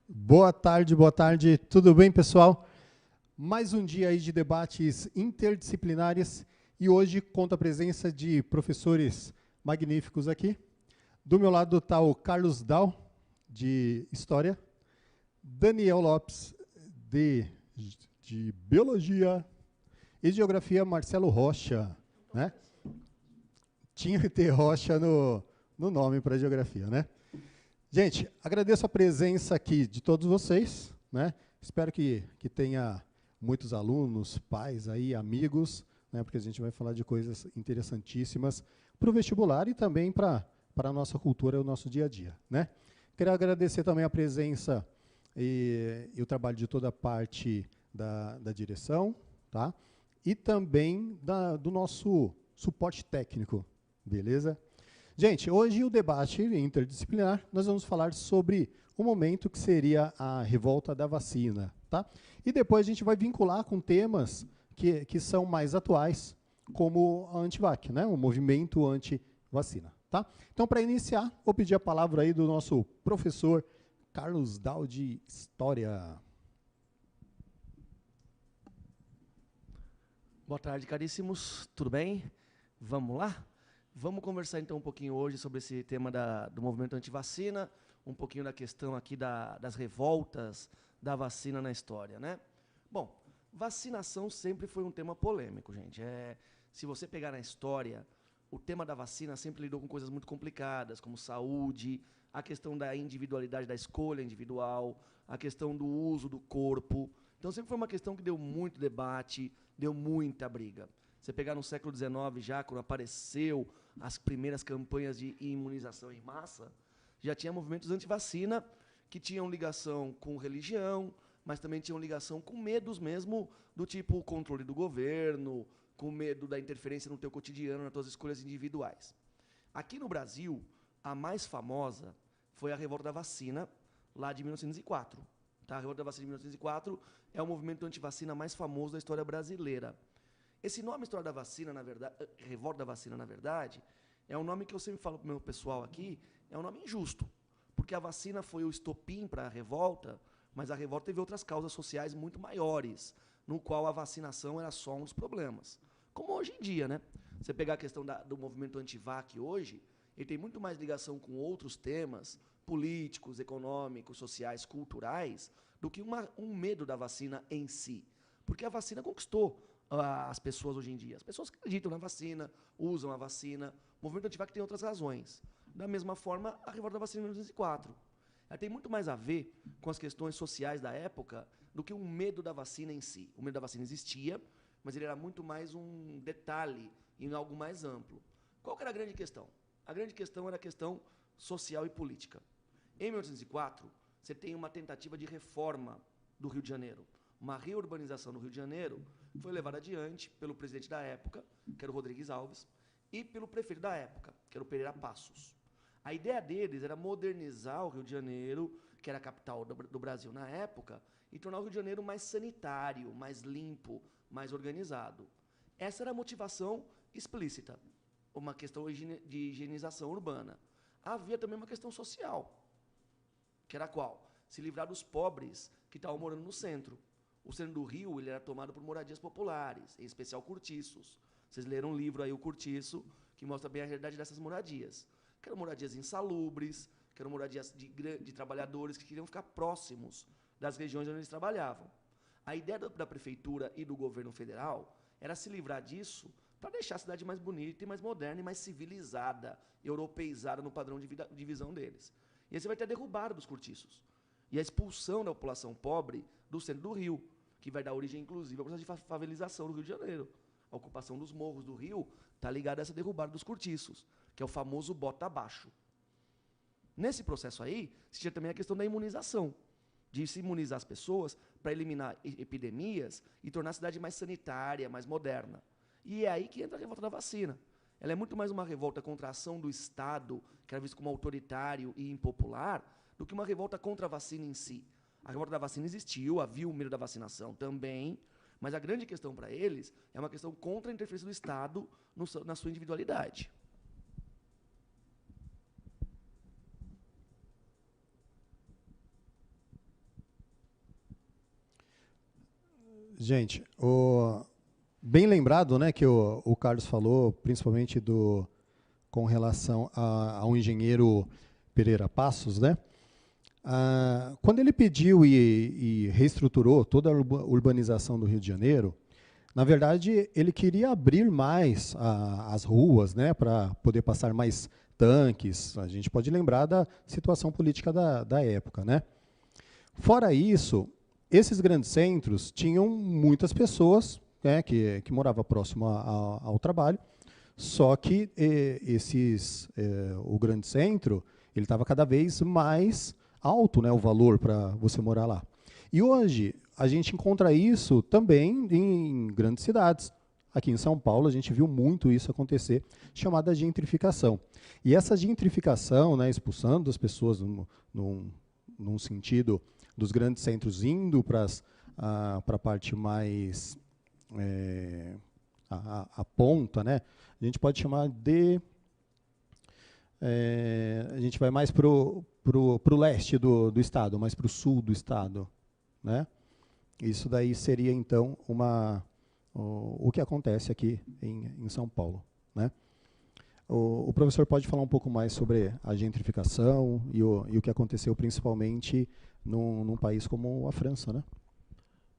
Boa tarde, tudo bem, pessoal? Mais um dia aí de debates interdisciplinares e hoje conto a presença de professores magníficos aqui. Do meu lado está o Carlos Dal, de História, Daniel Lopes, de Biologia, e Geografia, Marcelo Rocha, né? Tinha que ter Rocha no nome para Geografia, né? Gente, agradeço a presença aqui de todos vocês, né? Espero que tenha muitos alunos, pais aí, amigos, né? Porque a gente vai falar de coisas interessantíssimas para o vestibular e também para a nossa cultura e o nosso dia a dia, né? Quero agradecer também a presença e o trabalho de toda a parte da direção, tá? E também do nosso suporte técnico, beleza? Gente, hoje o debate interdisciplinar, nós vamos falar sobre o momento que seria a revolta da vacina, tá? E depois a gente vai vincular com temas que são mais atuais, como a Antivac, né? O movimento anti-vacina, tá? Então, para iniciar, vou pedir a palavra aí do nosso professor Carlos Dal, de História. Boa tarde, caríssimos. Tudo bem? Vamos lá? Vamos conversar então um pouquinho hoje sobre esse tema do movimento anti-vacina, um pouquinho da questão aqui das revoltas da vacina na história, né? Bom, vacinação sempre foi um tema polêmico, gente. Se você pegar na história, o tema da vacina sempre lidou com coisas muito complicadas, como saúde, a questão da individualidade, da escolha individual, a questão do uso do corpo. Então sempre foi uma questão que deu muito debate, deu muita briga. Você pegar no século XIX, já quando apareceu as primeiras campanhas de imunização em massa, já tinha movimentos anti-vacina que tinham ligação com religião, mas também tinham ligação com medos mesmo, do tipo controle do governo, com medo da interferência no teu cotidiano, nas tuas escolhas individuais. Aqui no Brasil, a mais famosa foi a Revolta da Vacina, lá de 1904. Tá? A Revolta da Vacina de 1904 é o movimento anti-vacina mais famoso da história brasileira. Esse nome, História da Vacina, na verdade, Revolta da Vacina, na verdade, é um nome que eu sempre falo para o meu pessoal aqui, é um nome injusto, porque a vacina foi o estopim para a revolta, mas a revolta teve outras causas sociais muito maiores, no qual a vacinação era só um dos problemas. Como hoje em dia, né? Você pegar a questão do movimento anti-vac hoje, ele tem muito mais ligação com outros temas políticos, econômicos, sociais, culturais, do que um medo da vacina em si. Porque a vacina conquistou as pessoas hoje em dia. As pessoas que acreditam na vacina, usam a vacina. O movimento anti-vac tem outras razões. Da mesma forma, a revolta da vacina de 1904. Ela tem muito mais a ver com as questões sociais da época do que um medo da vacina em si. O medo da vacina existia, mas ele era muito mais um detalhe em algo mais amplo. Qual que era a grande questão? A grande questão era a questão social e política. Em 1904, você tem uma tentativa de reforma do Rio de Janeiro. Uma reurbanização no Rio de Janeiro foi levada adiante pelo presidente da época, que era o Rodrigues Alves, e pelo prefeito da época, que era o Pereira Passos. A ideia deles era modernizar o Rio de Janeiro, que era a capital do Brasil na época, e tornar o Rio de Janeiro mais sanitário, mais limpo, mais organizado. Essa era a motivação explícita, uma questão de higienização urbana. Havia também uma questão social, que era qual? Se livrar dos pobres que estavam morando no centro. O centro do Rio ele era tomado por moradias populares, em especial cortiços. Vocês leram um livro aí, o Cortiço, que mostra bem a realidade dessas moradias. Que eram moradias insalubres, que eram moradias de trabalhadores que queriam ficar próximos das regiões onde eles trabalhavam. A ideia da prefeitura e do governo federal era se livrar disso para deixar a cidade mais bonita e mais moderna e mais civilizada, europeizada no padrão de visão deles. E aí você vai ter a derrubada dos cortiços e a expulsão da população pobre do centro do Rio, que vai dar origem, inclusive, ao processo de favelização do Rio de Janeiro. A ocupação dos morros do Rio está ligada a essa derrubada dos cortiços, que é o famoso bota abaixo. Nesse processo aí, se tinha também a questão da imunização, de se imunizar as pessoas para eliminar epidemias e tornar a cidade mais sanitária, mais moderna. E é aí que entra a revolta da vacina. Ela é muito mais uma revolta contra a ação do Estado, que era visto como autoritário e impopular, do que uma revolta contra a vacina em si. A revolta da vacina existiu, havia o medo da vacinação também, mas a grande questão para eles é uma questão contra a interferência do Estado na sua individualidade. Gente, bem lembrado, né, que o Carlos falou, principalmente com relação ao engenheiro Pereira Passos, né? Quando ele pediu e reestruturou toda a urbanização do Rio de Janeiro, na verdade, ele queria abrir mais as ruas, né, para poder passar mais tanques. A gente pode lembrar da situação política da época, né? Fora isso, esses grandes centros tinham muitas pessoas, né, que moravam próximo ao trabalho, só que o grande centro ele estava cada vez mais alto, né, o valor para você morar lá. E hoje a gente encontra isso também em grandes cidades. Aqui em São Paulo a gente viu muito isso acontecer, chamada gentrificação. E essa gentrificação, né, expulsando as pessoas num sentido dos grandes centros indo para a parte mais a ponta, né? A gente pode chamar de a gente vai mais pro leste do estado, mais para o sul do estado, né? Isso daí seria então o que acontece aqui em São Paulo, né? O professor pode falar um pouco mais sobre a gentrificação e o que aconteceu principalmente num país como a França, né?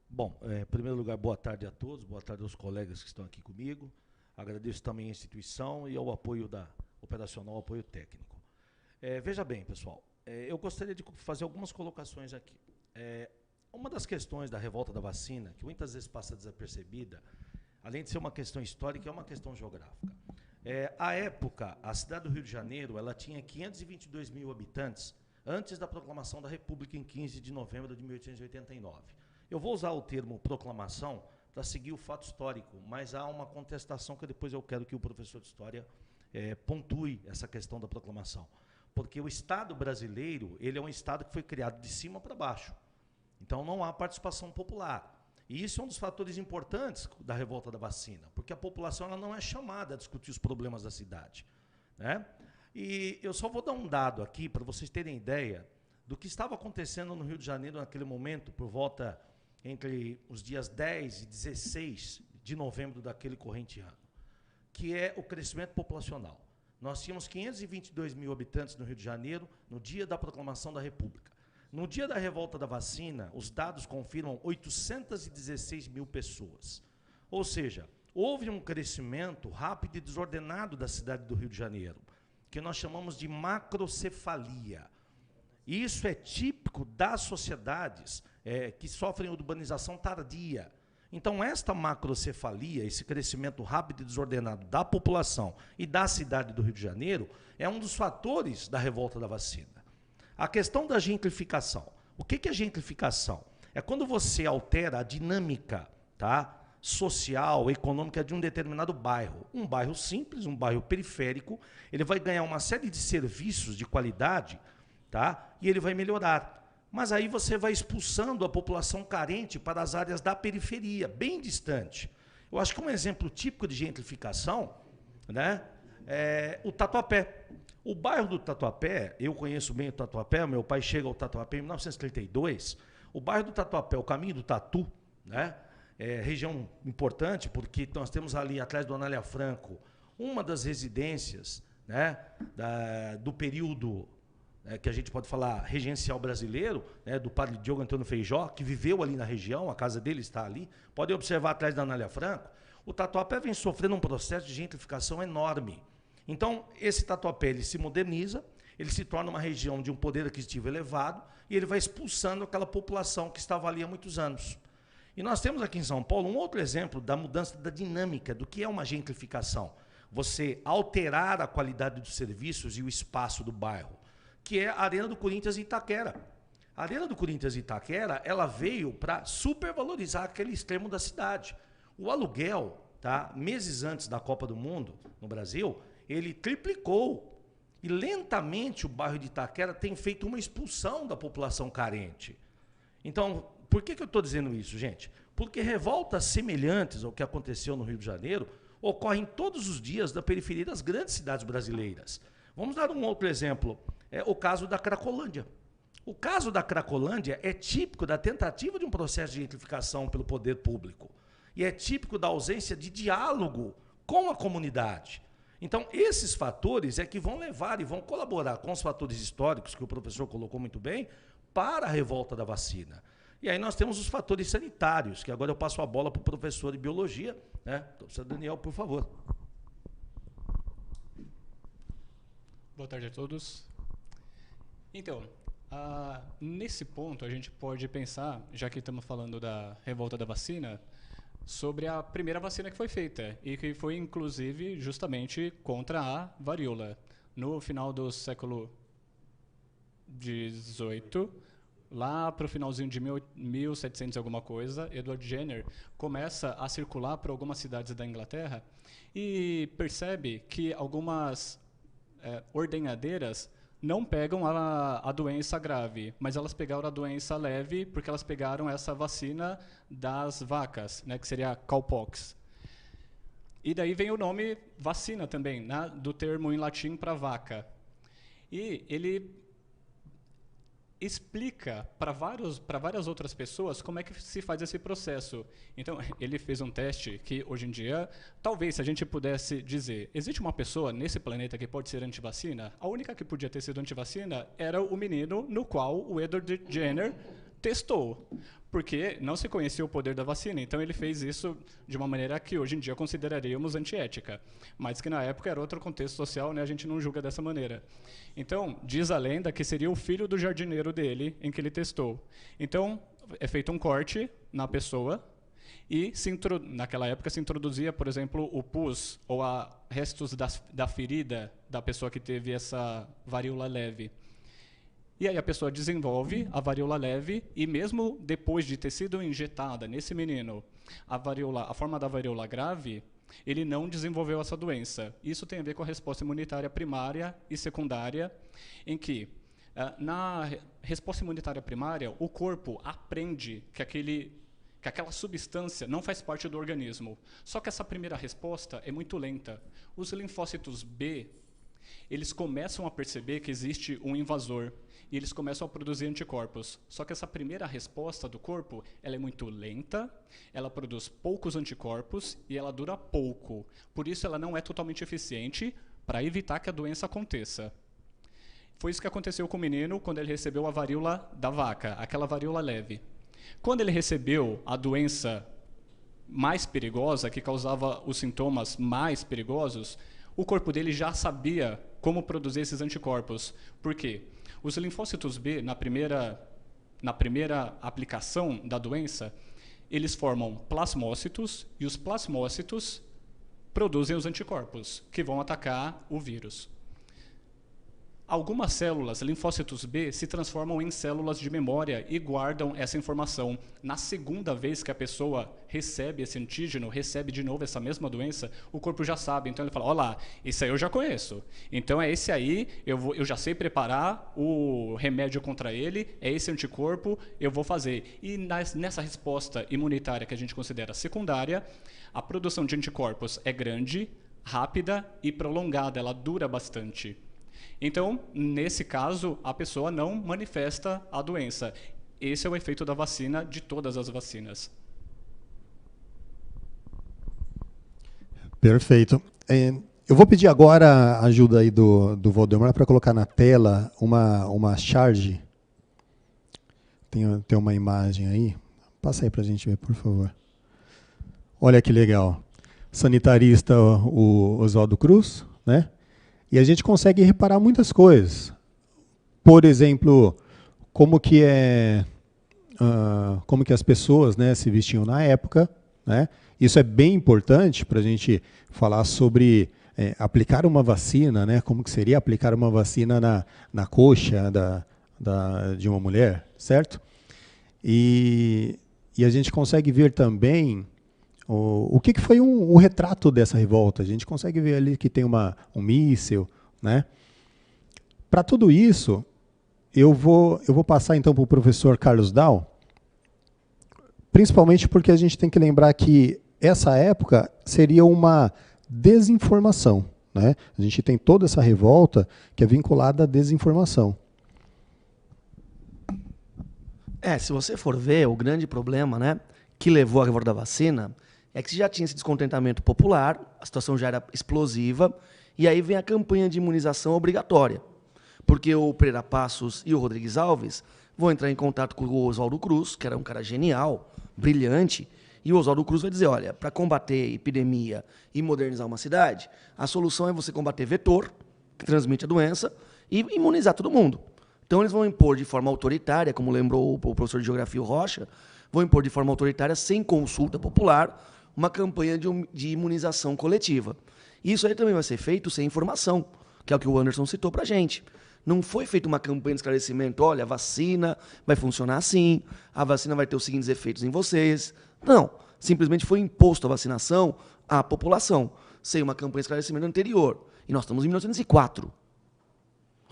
Bom, em primeiro lugar, boa tarde a todos, boa tarde aos colegas que estão aqui comigo. Agradeço também à instituição e ao apoio operacional, apoio técnico. Veja bem, pessoal, eu gostaria de fazer algumas colocações aqui. Uma das questões da revolta da vacina, que muitas vezes passa desapercebida, além de ser uma questão histórica, é uma questão geográfica. À época, a cidade do Rio de Janeiro ela tinha 522 mil habitantes antes da proclamação da República em 15 de novembro de 1889. Eu vou usar o termo proclamação para seguir o fato histórico, mas há uma contestação que depois eu quero que o professor de História pontue essa questão da proclamação. Porque o Estado brasileiro ele é um Estado que foi criado de cima para baixo. Então, não há participação popular. E isso é um dos fatores importantes da revolta da vacina, porque a população ela não é chamada a discutir os problemas da cidade, né? E eu só vou dar um dado aqui, para vocês terem ideia do que estava acontecendo no Rio de Janeiro naquele momento, por volta entre os dias 10 e 16 de novembro daquele corrente ano, que é o crescimento populacional. Nós tínhamos 522 mil habitantes no Rio de Janeiro no dia da proclamação da República. No dia da revolta da vacina, os dados confirmam 816 mil pessoas. Ou seja, houve um crescimento rápido e desordenado da cidade do Rio de Janeiro, que nós chamamos de macrocefalia. E isso é típico das sociedades que sofrem urbanização tardia. Então, esta macrocefalia, esse crescimento rápido e desordenado da população e da cidade do Rio de Janeiro, é um dos fatores da revolta da vacina. A questão da gentrificação. O que é gentrificação? É quando você altera a dinâmica, tá, social, econômica de um determinado bairro. Um bairro simples, um bairro periférico, ele vai ganhar uma série de serviços de qualidade, tá, e ele vai melhorar. Mas aí você vai expulsando a população carente para as áreas da periferia, bem distante. Eu acho que um exemplo típico de gentrificação, né, é o Tatuapé. O bairro do Tatuapé, eu conheço bem o Tatuapé, meu pai chega ao Tatuapé em 1932. O bairro do Tatuapé, o caminho do Tatu, né, região importante, porque nós temos ali, atrás do Anália Franco, uma das residências, né, do período que a gente pode falar regencial brasileiro, né, do padre Diogo Antônio Feijó, que viveu ali na região, a casa dele está ali. Pode observar atrás da Anália Franco. O Tatuapé vem sofrendo um processo de gentrificação enorme. Então, esse Tatuapé ele se moderniza, ele se torna uma região de um poder aquisitivo elevado e ele vai expulsando aquela população que estava ali há muitos anos. E nós temos aqui em São Paulo um outro exemplo da mudança da dinâmica, do que é uma gentrificação. Você alterar a qualidade dos serviços e o espaço do bairro, que é a Arena do Corinthians em Itaquera. A Arena do Corinthians em Itaquera, ela veio para supervalorizar aquele extremo da cidade. O aluguel, tá, meses antes da Copa do Mundo, no Brasil, ele triplicou. E lentamente o bairro de Itaquera tem feito uma expulsão da população carente. Então, por que eu estou dizendo isso, gente? Porque revoltas semelhantes ao que aconteceu no Rio de Janeiro ocorrem todos os dias na periferia das grandes cidades brasileiras. Vamos dar um outro exemplo. O caso da Cracolândia. O caso da Cracolândia é típico da tentativa de um processo de gentrificação pelo poder público. E é típico da ausência de diálogo com a comunidade. Então, esses fatores é que vão levar e vão colaborar com os fatores históricos, que o professor colocou muito bem, para a revolta da vacina. E aí nós temos os fatores sanitários, que agora eu passo a bola para o professor de biologia, né? Professor Daniel, por favor. Boa tarde a todos. Então, nesse ponto a gente pode pensar, já que estamos falando da revolta da vacina, sobre a primeira vacina que foi feita, e que foi, inclusive, justamente contra a varíola. No final do século XVIII, lá para o finalzinho de 1700 e alguma coisa, Edward Jenner começa a circular por algumas cidades da Inglaterra e percebe que algumas ordenhadeiras não pegam a doença grave, mas elas pegaram a doença leve porque elas pegaram essa vacina das vacas, né, que seria a cowpox. E daí vem o nome vacina também, né, do termo em latim para vaca. E ele explica para várias outras pessoas como é que se faz esse processo. Então, ele fez um teste que, hoje em dia, talvez, se a gente pudesse dizer, existe uma pessoa nesse planeta que pode ser antivacina? A única que podia ter sido antivacina era o menino no qual o Edward Jenner testou, porque não se conhecia o poder da vacina. Então, ele fez isso de uma maneira que, hoje em dia, consideraríamos antiética, mas que, na época, era outro contexto social, né? A gente não julga dessa maneira. Então, diz a lenda que seria o filho do jardineiro dele em que ele testou. Então, é feito um corte na pessoa e, naquela época, se introduzia, por exemplo, o pus ou restos da ferida da pessoa que teve essa varíola leve. E aí a pessoa desenvolve a varíola leve e mesmo depois de ter sido injetada nesse menino a forma da varíola grave, ele não desenvolveu essa doença. Isso tem a ver com a resposta imunitária primária e secundária, em que, na resposta imunitária primária, o corpo aprende que aquela substância não faz parte do organismo. Só que essa primeira resposta é muito lenta. Os linfócitos B, eles começam a perceber que existe um invasor e eles começam a produzir anticorpos. Só que essa primeira resposta do corpo, ela é muito lenta, ela produz poucos anticorpos e ela dura pouco. Por isso ela não é totalmente eficiente para evitar que a doença aconteça. Foi isso que aconteceu com o menino quando ele recebeu a varíola da vaca, aquela varíola leve. Quando ele recebeu a doença mais perigosa, que causava os sintomas mais perigosos, o corpo dele já sabia como produzir esses anticorpos. Por quê? Os linfócitos B, na primeira aplicação da doença, eles formam plasmócitos, e os plasmócitos produzem os anticorpos, que vão atacar o vírus. Algumas células, linfócitos B, se transformam em células de memória e guardam essa informação. Na segunda vez que a pessoa recebe esse antígeno, recebe de novo essa mesma doença, o corpo já sabe. Então ele fala, olha lá, esse aí eu já conheço. Então é esse aí, eu já sei preparar o remédio contra ele, é esse anticorpo, eu vou fazer. E nessa resposta imunitária que a gente considera secundária, a produção de anticorpos é grande, rápida e prolongada, ela dura bastante. Então, nesse caso, a pessoa não manifesta a doença. Esse é o efeito da vacina, de todas as vacinas. Perfeito. Eu vou pedir agora a ajuda aí do Valdemar para colocar na tela uma charge. Tem uma imagem aí. Passa aí para a gente ver, por favor. Olha que legal. Sanitarista o Oswaldo Cruz, né? E a gente consegue reparar muitas coisas. Por exemplo, como que as pessoas, né, se vestiam na época, né? Isso é bem importante para a gente falar sobre aplicar uma vacina, né? Como que seria aplicar uma vacina na coxa de uma mulher, certo? E a gente consegue ver também o que foi um retrato dessa revolta. A gente consegue ver ali que tem um míssil, né? Para tudo isso, eu vou passar então para o professor Carlos Dal, principalmente porque a gente tem que lembrar que essa época seria uma desinformação, né? A gente tem toda essa revolta que é vinculada à desinformação. Se você for ver, o grande problema, né, que levou à revolta da vacina é que já tinha esse descontentamento popular, a situação já era explosiva, e aí vem a campanha de imunização obrigatória. Porque o Pereira Passos e o Rodrigues Alves vão entrar em contato com o Oswaldo Cruz, que era um cara genial, brilhante, e o Oswaldo Cruz vai dizer, olha, para combater epidemia e modernizar uma cidade, a solução é você combater vetor, que transmite a doença, e imunizar todo mundo. Então eles vão impor de forma autoritária, como lembrou o professor de Geografia, o Rocha, vão impor de forma autoritária, sem consulta popular, uma campanha de imunização coletiva. E isso aí também vai ser feito sem informação, que é o que o Anderson citou para a gente. Não foi feita uma campanha de esclarecimento, olha, a vacina vai funcionar assim, a vacina vai ter os seguintes efeitos em vocês. Não, simplesmente foi imposto a vacinação à população, sem uma campanha de esclarecimento anterior. E nós estamos em 1904.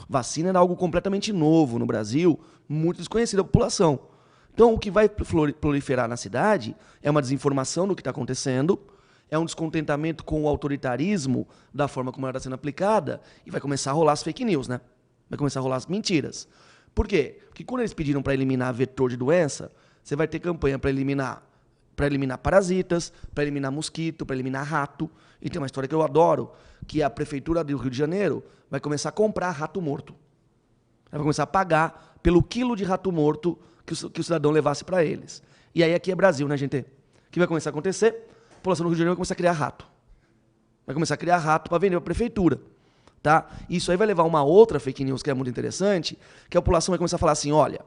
Vacina era algo completamente novo no Brasil, muito desconhecido da população. Então, o que vai proliferar na cidade é uma desinformação do que está acontecendo, é um descontentamento com o autoritarismo da forma como ela está sendo aplicada, e vai começar a rolar as fake news, né? Vai começar a rolar as mentiras. Por quê? Porque quando eles pediram para eliminar vetor de doença, você vai ter campanha para eliminar parasitas, para eliminar mosquito, para eliminar rato. E tem uma história que eu adoro, que a Prefeitura do Rio de Janeiro vai começar a comprar rato morto. Ela vai começar a pagar pelo quilo de rato morto que o cidadão levasse para eles. E aí aqui é Brasil, né, gente? O que vai começar a acontecer? A população do Rio de Janeiro vai começar a criar rato. Vai começar a criar rato para vender para a Prefeitura. Tá? Isso aí vai levar a uma outra fake news que é muito interessante, que a população vai começar a falar assim, olha,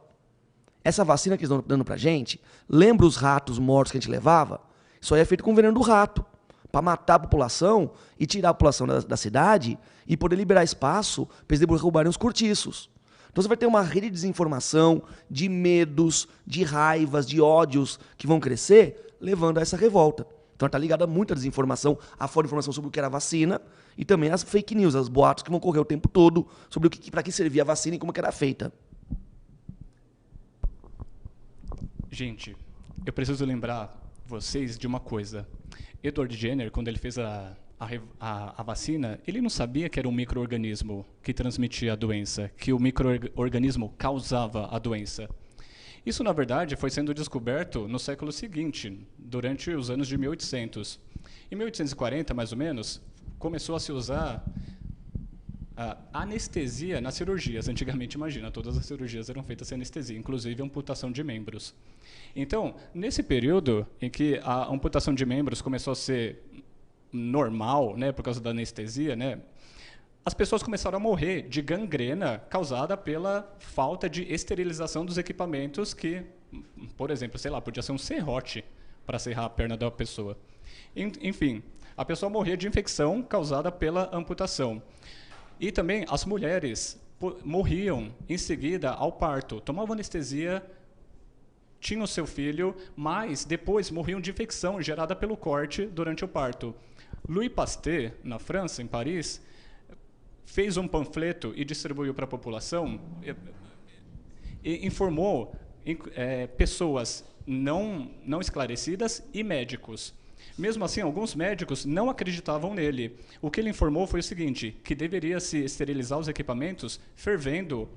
essa vacina que eles estão dando pra gente, lembra os ratos mortos que a gente levava? Isso aí é feito com veneno do rato, para matar a população e tirar a população da cidade e poder liberar espaço para eles derrubarem os cortiços. Então você vai ter uma rede de desinformação, de medos, de raivas, de ódios que vão crescer, levando a essa revolta. Então está ligada a muita desinformação, a fora informação sobre o que era a vacina e também as fake news, os boatos que vão correr o tempo todo sobre para que servia a vacina e como que era feita. Gente, eu preciso lembrar vocês de uma coisa. Edward Jenner, quando ele fez a vacina, ele não sabia que era um micro-organismo que transmitia a doença, que o micro-organismo causava a doença. Isso, na verdade, foi sendo descoberto no século seguinte, durante os anos de 1800. Em 1840, mais ou menos, começou a se usar anestesia nas cirurgias. Antigamente, imagina, todas as cirurgias eram feitas sem anestesia, inclusive a amputação de membros. Então, nesse período em que a amputação de membros começou a ser normal, né, por causa da anestesia, né, as pessoas começaram a morrer de gangrena causada pela falta de esterilização dos equipamentos que, por exemplo, sei lá, podia ser um serrote para serrar a perna da pessoa. Enfim, a pessoa morria de infecção causada pela amputação. E também as mulheres morriam em seguida ao parto, tomavam anestesia, tinham seu filho, mas depois morriam de infecção gerada pelo corte durante o parto. Louis Pasteur, na França, em Paris, fez um panfleto e distribuiu para a população, e informou pessoas não esclarecidas e médicos. Mesmo assim, alguns médicos não acreditavam nele. O que ele informou foi o seguinte, que deveria se esterilizar os equipamentos fervendo,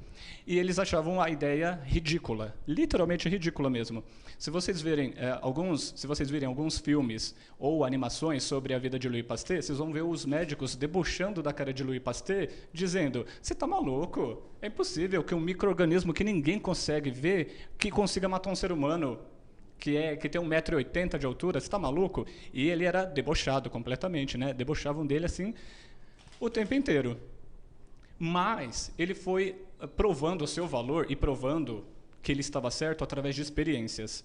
e eles achavam a ideia ridícula, literalmente ridícula mesmo. Se vocês virem alguns filmes ou animações sobre a vida de Louis Pasteur, vocês vão ver os médicos debochando da cara de Louis Pasteur, dizendo, você está maluco? É impossível que um micro-organismo que ninguém consegue ver, que consiga matar um ser humano, que tem 1,80 m de altura, você está maluco? E ele era debochado completamente, né? Debochavam dele assim o tempo inteiro. Mas ele foi provando o seu valor e provando que ele estava certo através de experiências.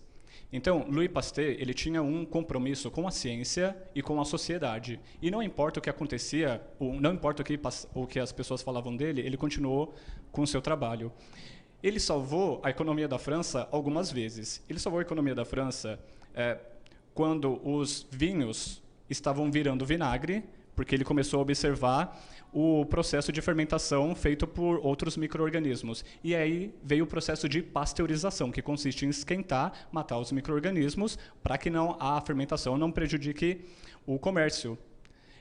Então, Louis Pasteur, ele tinha um compromisso com a ciência e com a sociedade. E não importa o que acontecia, não importa o que as pessoas falavam dele, ele continuou com o seu trabalho. Ele salvou a economia da França algumas vezes. Ele salvou a economia da França quando os vinhos estavam virando vinagre, porque ele começou a observar o processo de fermentação feito por outros micro-organismos. E aí veio o processo de pasteurização, que consiste em esquentar, matar os micro-organismos, para que a fermentação não prejudique o comércio.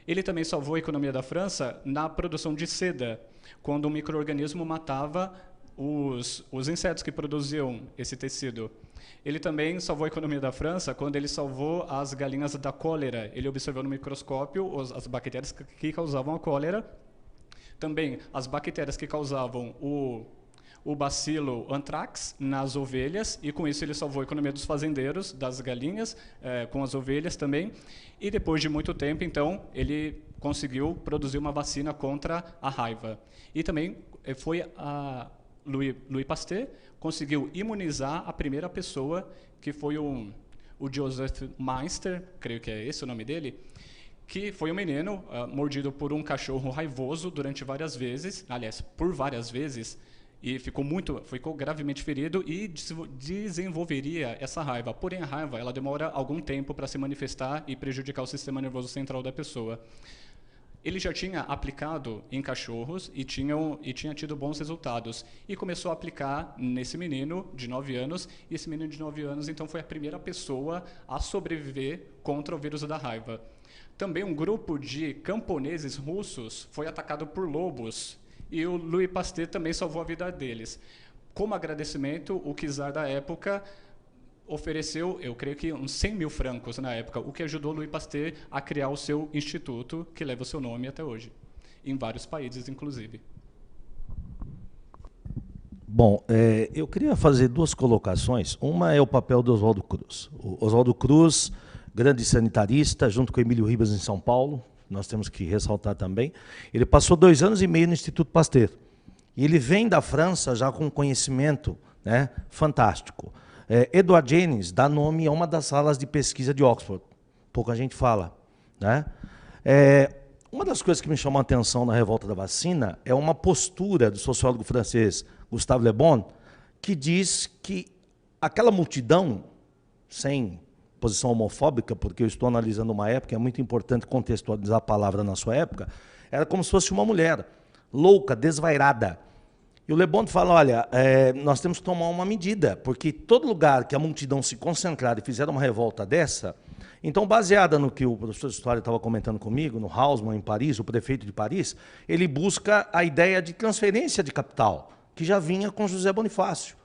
Ele também salvou a economia da França na produção de seda, quando um micro-organismo matava os insetos que produziam esse tecido. Ele também salvou a economia da França quando ele salvou as galinhas da cólera. Ele observou no microscópio as bactérias que causavam a cólera. Também as bactérias que causavam o bacilo anthrax nas ovelhas, e com isso ele salvou a economia dos fazendeiros, das galinhas, com as ovelhas também. E depois de muito tempo, então, ele conseguiu produzir uma vacina contra a raiva. E também foi a Louis Pasteur conseguiu imunizar a primeira pessoa, que foi o Joseph Meinster, creio que é esse o nome dele, que foi um menino mordido por um cachorro raivoso durante várias vezes, aliás, por várias vezes, e ficou gravemente ferido e desenvolveria essa raiva. Porém, a raiva ela demora algum tempo para se manifestar e prejudicar o sistema nervoso central da pessoa. Ele já tinha aplicado em cachorros e tinha tido bons resultados. E começou a aplicar nesse menino de 9 anos, e esse menino de 9 anos, então, foi a primeira pessoa a sobreviver contra o vírus da raiva. Também um grupo de camponeses russos foi atacado por lobos, e o Louis Pasteur também salvou a vida deles. Como agradecimento, o czar da época ofereceu, eu creio que uns 100 mil francos na época, o que ajudou Louis Pasteur a criar o seu instituto, que leva o seu nome até hoje, em vários países, inclusive. Bom, eu queria fazer 2 colocações. Uma é o papel do Oswaldo Cruz. O Oswaldo Cruz, grande sanitarista, junto com Emílio Ribas em São Paulo, nós temos que ressaltar também, ele passou 2 anos e meio no Instituto Pasteur. E ele vem da França já com conhecimento, né, fantástico. Edward Jenner dá nome a uma das salas de pesquisa de Oxford. Pouca gente fala, né? Uma das coisas que me chamou a atenção na revolta da vacina é uma postura do sociólogo francês Gustave Le Bon, que diz que aquela multidão, sem posição homofóbica, porque eu estou analisando uma época, é muito importante contextualizar a palavra na sua época, era como se fosse uma mulher louca, desvairada. E o Le Bon fala, olha, nós temos que tomar uma medida, porque todo lugar que a multidão se concentrar e fizer uma revolta dessa, então, baseada no que o professor de História estava comentando comigo, no Haussmann, em Paris, o prefeito de Paris, ele busca a ideia de transferência de capital, que já vinha com José Bonifácio.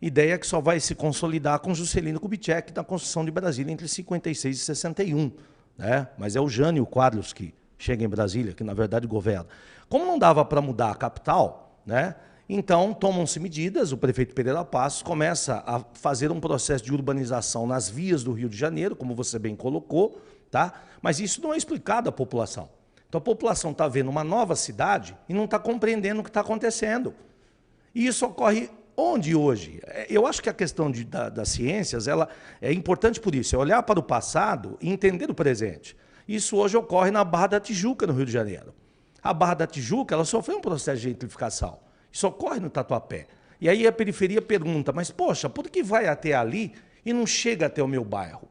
Ideia que só vai se consolidar com Juscelino Kubitschek na construção de Brasília entre 56 e 61. Né? Mas é o Jânio Quadros que chega em Brasília, que na verdade governa. Como não dava para mudar a capital, né? Então tomam-se medidas, o prefeito Pereira Passos começa a fazer um processo de urbanização nas vias do Rio de Janeiro, como você bem colocou, tá? Mas isso não é explicado à população. Então a população está vendo uma nova cidade e não está compreendendo o que está acontecendo. E isso ocorre onde hoje? Eu acho que a questão das ciências ela é importante por isso, é olhar para o passado e entender o presente. Isso hoje ocorre na Barra da Tijuca, no Rio de Janeiro. A Barra da Tijuca ela sofreu um processo de gentrificação. Isso ocorre no Tatuapé. E aí a periferia pergunta, mas, poxa, por que vai até ali e não chega até o meu bairro?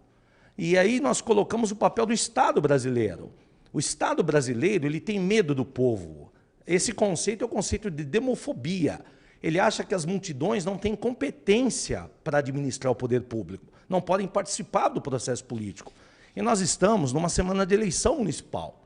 E aí nós colocamos o papel do Estado brasileiro. O Estado brasileiro ele tem medo do povo. Esse conceito é o conceito de demofobia. Ele acha que as multidões não têm competência para administrar o poder público, não podem participar do processo político. E nós estamos numa semana de eleição municipal.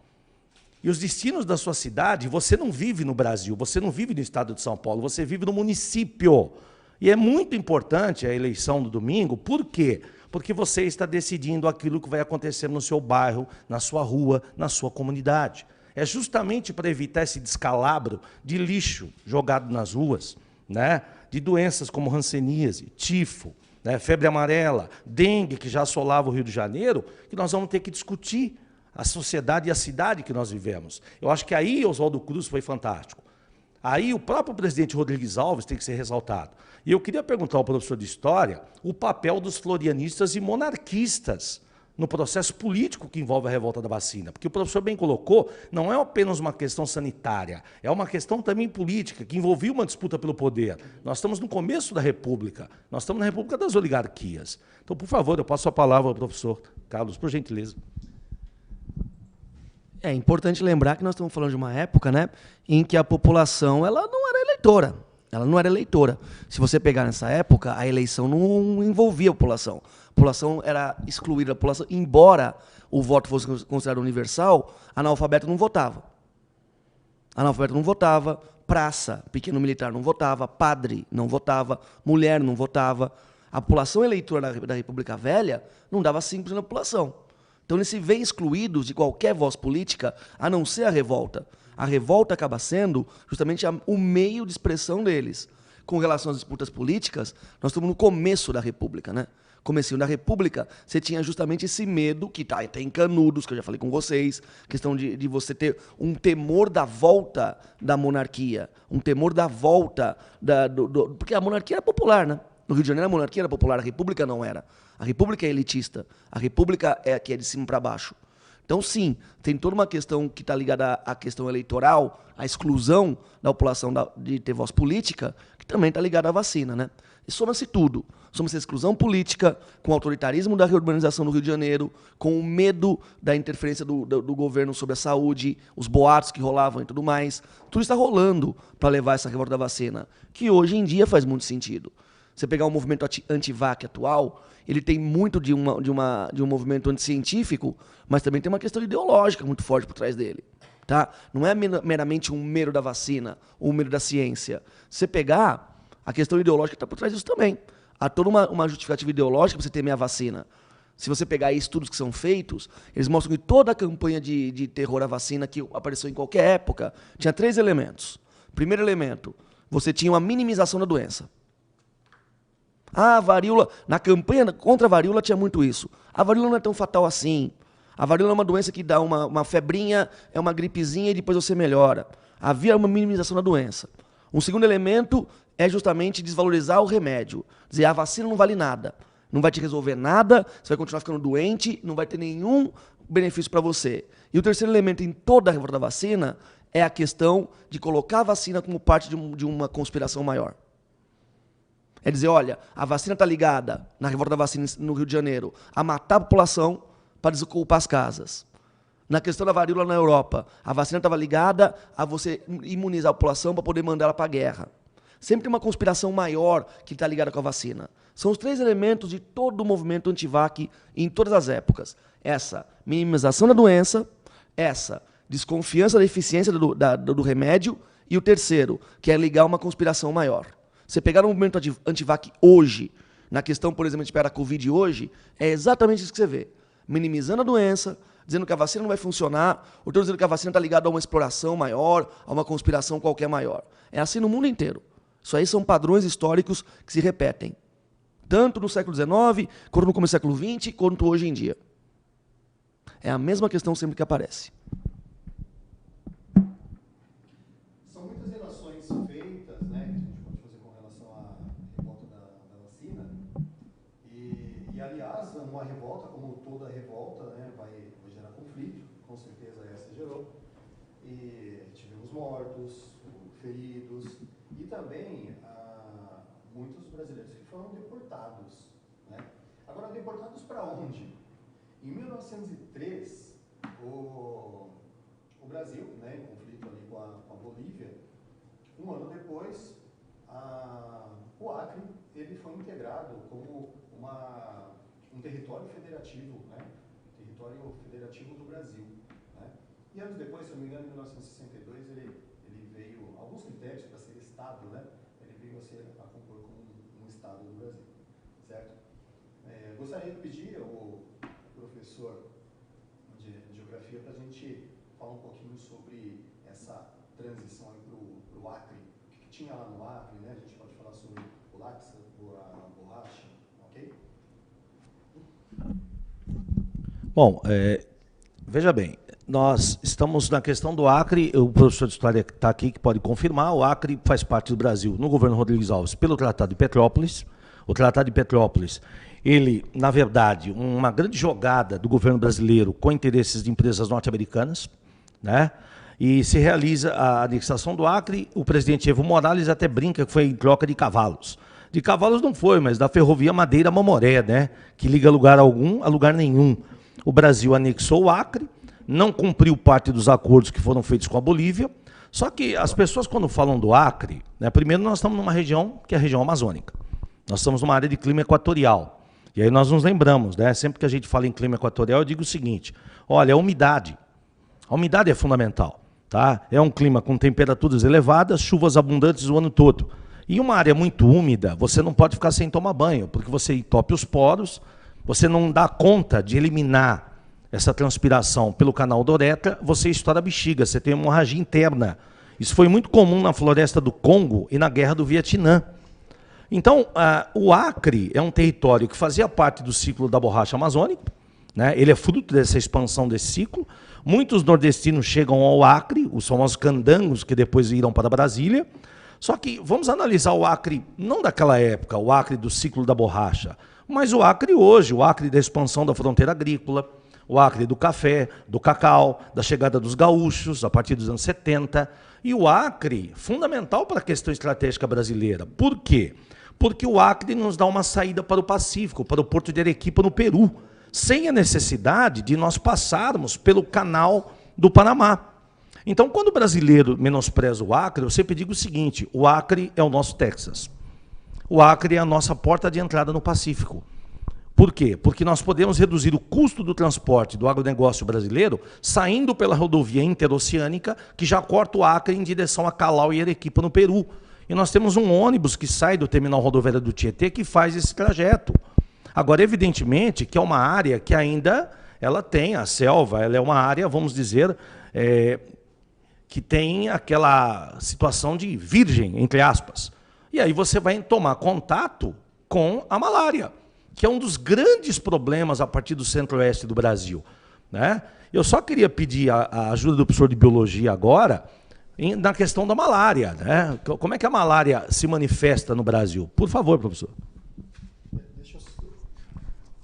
E os destinos da sua cidade, você não vive no Brasil, você não vive no estado de São Paulo, você vive no município. E é muito importante a eleição do domingo, por quê? Porque você está decidindo aquilo que vai acontecer no seu bairro, na sua rua, na sua comunidade. É justamente para evitar esse descalabro de lixo jogado nas ruas, né? De doenças como hanseníase, tifo, né? Febre amarela, dengue, que já assolava o Rio de Janeiro, que nós vamos ter que discutir a sociedade e a cidade que nós vivemos. Eu acho que aí Oswaldo Cruz foi fantástico. Aí o próprio presidente Rodrigues Alves tem que ser ressaltado. E eu queria perguntar ao professor de História o papel dos florianistas e monarquistas no processo político que envolve a revolta da vacina. Porque o professor bem colocou, não é apenas uma questão sanitária, é uma questão também política, que envolvia uma disputa pelo poder. Nós estamos no começo da República, nós estamos na República das Oligarquias. Então, por favor, eu passo a palavra ao professor Carlos, por gentileza. É importante lembrar que nós estamos falando de uma época, né, em que a população ela não era eleitora. Ela não era eleitora. Se você pegar nessa época, a eleição não envolvia a população. A população era excluída da população. Embora o voto fosse considerado universal, analfabeto não votava. Analfabeto não votava, praça, pequeno militar não votava, padre não votava, mulher não votava. A população eleitora da República Velha não dava 5% da população. Então eles se veem excluídos de qualquer voz política, a não ser a revolta. A revolta acaba sendo justamente o meio de expressão deles. Com relação às disputas políticas, nós estamos no começo da República, né? Comecinho da República, você tinha justamente esse medo, que está até em Canudos, que eu já falei com vocês, questão de você ter um temor da volta da monarquia, um temor da volta, porque a monarquia era popular, né? No Rio de Janeiro a monarquia era popular, a República não era. A República é elitista, a República é a que é de cima para baixo. Então, sim, tem toda uma questão que está ligada à questão eleitoral, à exclusão da população de ter voz política, que também está ligada à vacina, né? E soma-se tudo. Soma-se a exclusão política, com o autoritarismo da reurbanização do Rio de Janeiro, com o medo da interferência do governo sobre a saúde, os boatos que rolavam e tudo mais. Tudo está rolando para levar essa revolta da vacina, que hoje em dia faz muito sentido. Você pegar o movimento anti-vac atual, ele tem muito de um movimento anticientífico, mas também tem uma questão ideológica muito forte por trás dele. Tá? Não é meramente um medo da vacina ou um medo da ciência. Se você pegar, a questão ideológica está por trás disso também. Há toda uma justificativa ideológica para você temer a vacina. Se você pegar estudos que são feitos, eles mostram que toda a campanha de terror à vacina que apareceu em qualquer época tinha 3 elementos. Primeiro elemento, você tinha uma minimização da doença. A varíola, na campanha contra a varíola tinha muito isso. A varíola não é tão fatal assim. A varíola é uma doença que dá uma febrinha, é uma gripezinha e depois você melhora. Havia uma minimização da doença. Um segundo elemento é justamente desvalorizar o remédio. Dizer, a vacina não vale nada. Não vai te resolver nada, você vai continuar ficando doente, não vai ter nenhum benefício para você. E o terceiro elemento em toda a revolta da vacina é a questão de colocar a vacina como parte de uma conspiração maior. É dizer, olha, a vacina está ligada, na revolta da vacina no Rio de Janeiro, a matar a população para desocupar as casas. Na questão da varíola na Europa, a vacina estava ligada a você imunizar a população para poder mandar ela para a guerra. Sempre tem uma conspiração maior que está ligada com a vacina. São os 3 elementos de todo o movimento anti-vac em todas as épocas. Essa minimização da doença, essa desconfiança da eficiência do remédio e o terceiro, que é ligar uma conspiração maior. Você pegar o movimento anti-vac hoje, na questão, por exemplo, de esperar a Covid hoje, é exatamente isso que você vê. Minimizando a doença, dizendo que a vacina não vai funcionar, ou dizendo que a vacina está ligada a uma exploração maior, a uma conspiração qualquer maior. É assim no mundo inteiro. Isso aí são padrões históricos que se repetem. Tanto no século XIX, quanto no começo do século XX, quanto hoje em dia. É a mesma questão sempre que aparece. São muitas relações feitas, né, que a gente pode fazer com relação à revolta da vacina. E, aliás, uma revolta, como toda revolta, né, vai gerar conflito, com certeza essa gerou. E tivemos mortos, feridos, e também muitos brasileiros que foram deportados. Né? Agora, deportados para onde? Em 1903, o Brasil, né, em conflito ali com a Bolívia, um ano depois, o Acre ele foi integrado como um território federativo, né, território federativo do Brasil. Né? E anos depois, se eu não me engano, em 1962, ele veio, alguns critérios para ser Estado, né, ele veio a compor como um Estado do Brasil. Certo? Gostaria de pedir ao professor de Geografia para a gente falar um pouquinho sobre essa transição para o Acre. O que tinha lá no Acre, né? A gente pode falar sobre o lápis, a borracha, ok? Bom, veja bem, nós estamos na questão do Acre, o professor de História que está aqui, que pode confirmar, o Acre faz parte do Brasil no governo Rodrigues Alves pelo Tratado de Petrópolis. O Tratado de Petrópolis, ele, na verdade, uma grande jogada do governo brasileiro com interesses de empresas norte-americanas, né? E se realiza a anexação do Acre, o presidente Evo Morales até brinca que foi em troca de cavalos. De cavalos não foi, mas da ferrovia Madeira-Mamoré, né? Que liga lugar algum a lugar nenhum. O Brasil anexou o Acre, não cumpriu parte dos acordos que foram feitos com a Bolívia, só que as pessoas, quando falam do Acre, né, primeiro nós estamos numa região que é a região amazônica. Nós estamos numa área de clima equatorial. E aí nós nos lembramos, né? Sempre que a gente fala em clima equatorial, eu digo o seguinte, olha, a umidade é fundamental. Tá? É um clima com temperaturas elevadas, chuvas abundantes o ano todo. E uma área muito úmida, você não pode ficar sem tomar banho, porque você entope os poros, você não dá conta de eliminar essa transpiração pelo canal da uretra, você estoura a bexiga, você tem hemorragia interna. Isso foi muito comum na floresta do Congo e na guerra do Vietnã. Então, o Acre é um território que fazia parte do ciclo da borracha amazônica, né? Ele é fruto dessa expansão desse ciclo. Muitos nordestinos chegam ao Acre, os famosos candangos, que depois irão para Brasília. Só que vamos analisar o Acre, não daquela época, o Acre do ciclo da borracha, mas o Acre hoje, o Acre da expansão da fronteira agrícola, o Acre do café, do cacau, da chegada dos gaúchos, a partir dos anos 70. E o Acre, fundamental para a questão estratégica brasileira. Por quê? Porque o Acre nos dá uma saída para o Pacífico, para o Porto de Arequipa, no Peru, sem a necessidade de nós passarmos pelo canal do Panamá. Então, quando o brasileiro menospreza o Acre, eu sempre digo o seguinte: o Acre é o nosso Texas. O Acre é a nossa porta de entrada no Pacífico. Por quê? Porque nós podemos reduzir o custo do transporte do agronegócio brasileiro saindo pela rodovia interoceânica, que já corta o Acre em direção a Calau e Arequipa, no Peru. E nós temos um ônibus que sai do terminal rodoviário do Tietê que faz esse trajeto. Agora, evidentemente, que é uma área que ainda ela tem a selva, ela é uma área, vamos dizer, que tem aquela situação de virgem, entre aspas. E aí você vai tomar contato com a malária, que é um dos grandes problemas a partir do centro-oeste do Brasil, né? Eu só queria pedir a ajuda do professor de biologia agora na questão da malária, né? Como é que a malária se manifesta no Brasil? Por favor, professor.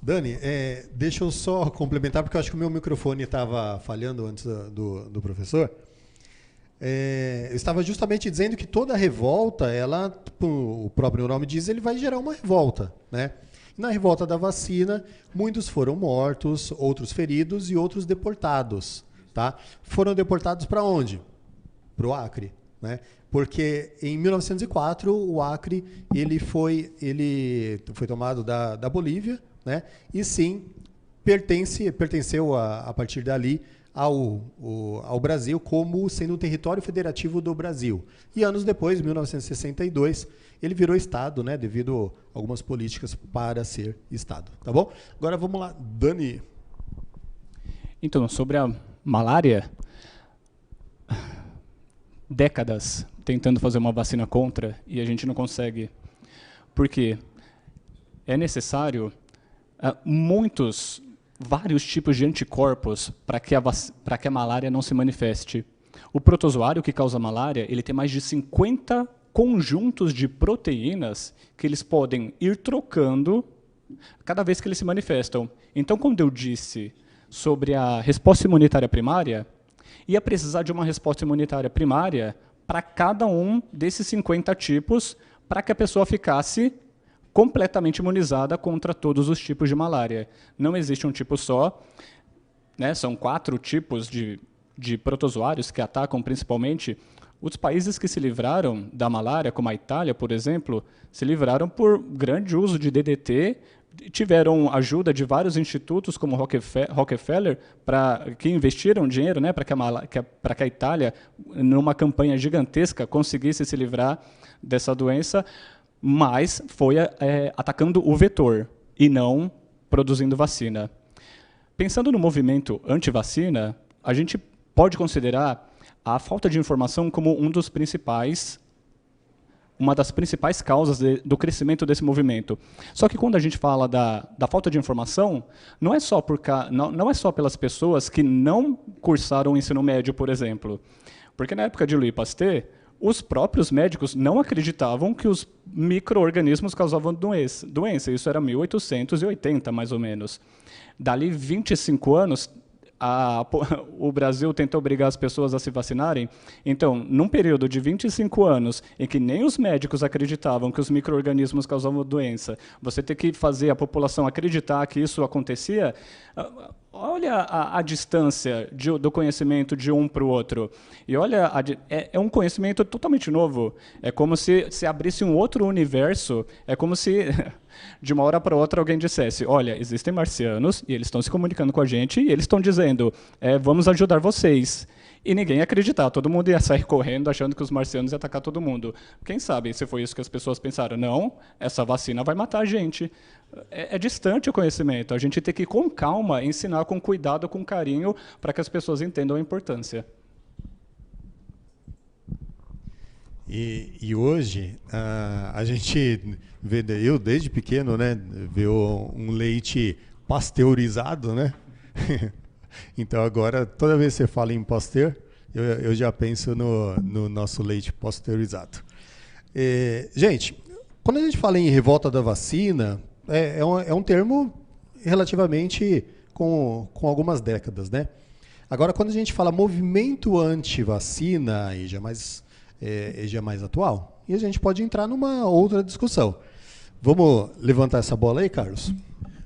Dani, deixa eu só complementar, porque eu acho que o meu microfone estava falhando antes do professor. Eu estava justamente dizendo que toda revolta, o próprio nome diz, ele vai gerar uma revolta, né? Na revolta da vacina, muitos foram mortos, outros feridos e outros deportados, tá? Foram deportados para onde? Para o Acre, né? Porque em 1904 o Acre ele foi tomado da Bolívia, né? E sim pertenceu a partir dali ao Brasil como sendo um território federativo do Brasil. E anos depois, em 1962, ele virou Estado, né, devido a algumas políticas para ser Estado. Tá bom? Agora vamos lá, Dani. Então, sobre a malária, décadas tentando fazer uma vacina contra e a gente não consegue. Porque é necessário vários tipos de anticorpos para que a malária não se manifeste. O protozoário que causa malária, ele tem mais de 50 conjuntos de proteínas que eles podem ir trocando cada vez que eles se manifestam. Então, quando eu disse sobre a resposta imunitária primária, ia precisar de uma resposta imunitária primária para cada um desses 50 tipos, para que a pessoa ficasse completamente imunizada contra todos os tipos de malária. Não existe um tipo só, né? São 4 tipos de protozoários que atacam principalmente. Os países que se livraram da malária, como a Itália, por exemplo, se livraram por grande uso de DDT, tiveram ajuda de vários institutos, como Rockefeller, que investiram dinheiro, né, para que a Itália, numa campanha gigantesca, conseguisse se livrar dessa doença, mas foi atacando o vetor e não produzindo vacina. Pensando no movimento anti-vacina, a gente pode considerar a falta de informação como uma das principais causas do crescimento desse movimento. Só que quando a gente fala da falta de informação, não é só pelas pessoas que não cursaram o ensino médio, por exemplo. Porque na época de Louis Pasteur, os próprios médicos não acreditavam que os micro-organismos causavam doença. Isso era 1880, mais ou menos. Dali 25 anos, o Brasil tentou obrigar as pessoas a se vacinarem. Então, num período de 25 anos, em que nem os médicos acreditavam que os micro-organismos causavam doença, você ter que fazer a população acreditar que isso acontecia, olha a distância do conhecimento de um para o outro. E olha, é um conhecimento totalmente novo. É como se abrisse um outro universo. É como se, de uma hora para outra, alguém dissesse: olha, existem marcianos, e eles estão se comunicando com a gente, e eles estão dizendo, vamos ajudar vocês. e ninguém ia acreditar. Todo mundo ia sair correndo achando que os marcianos iam atacar todo mundo. Quem sabe se foi isso que as pessoas pensaram? Não, essa vacina vai matar a gente. É distante o conhecimento. A gente tem que ir com calma, ensinar com cuidado, com carinho, para que as pessoas entendam a importância. E hoje, a gente vê, eu desde pequeno, né, vê um leite pasteurizado, né? Então agora, toda vez que você fala em Pasteur, eu já penso no nosso leite pasteurizado. Gente, quando a gente fala em revolta da vacina, é um termo relativamente com algumas décadas, né? Agora, quando a gente fala movimento anti-vacina, aí já é mais atual, e a gente pode entrar numa outra discussão. Vamos levantar essa bola aí, Carlos?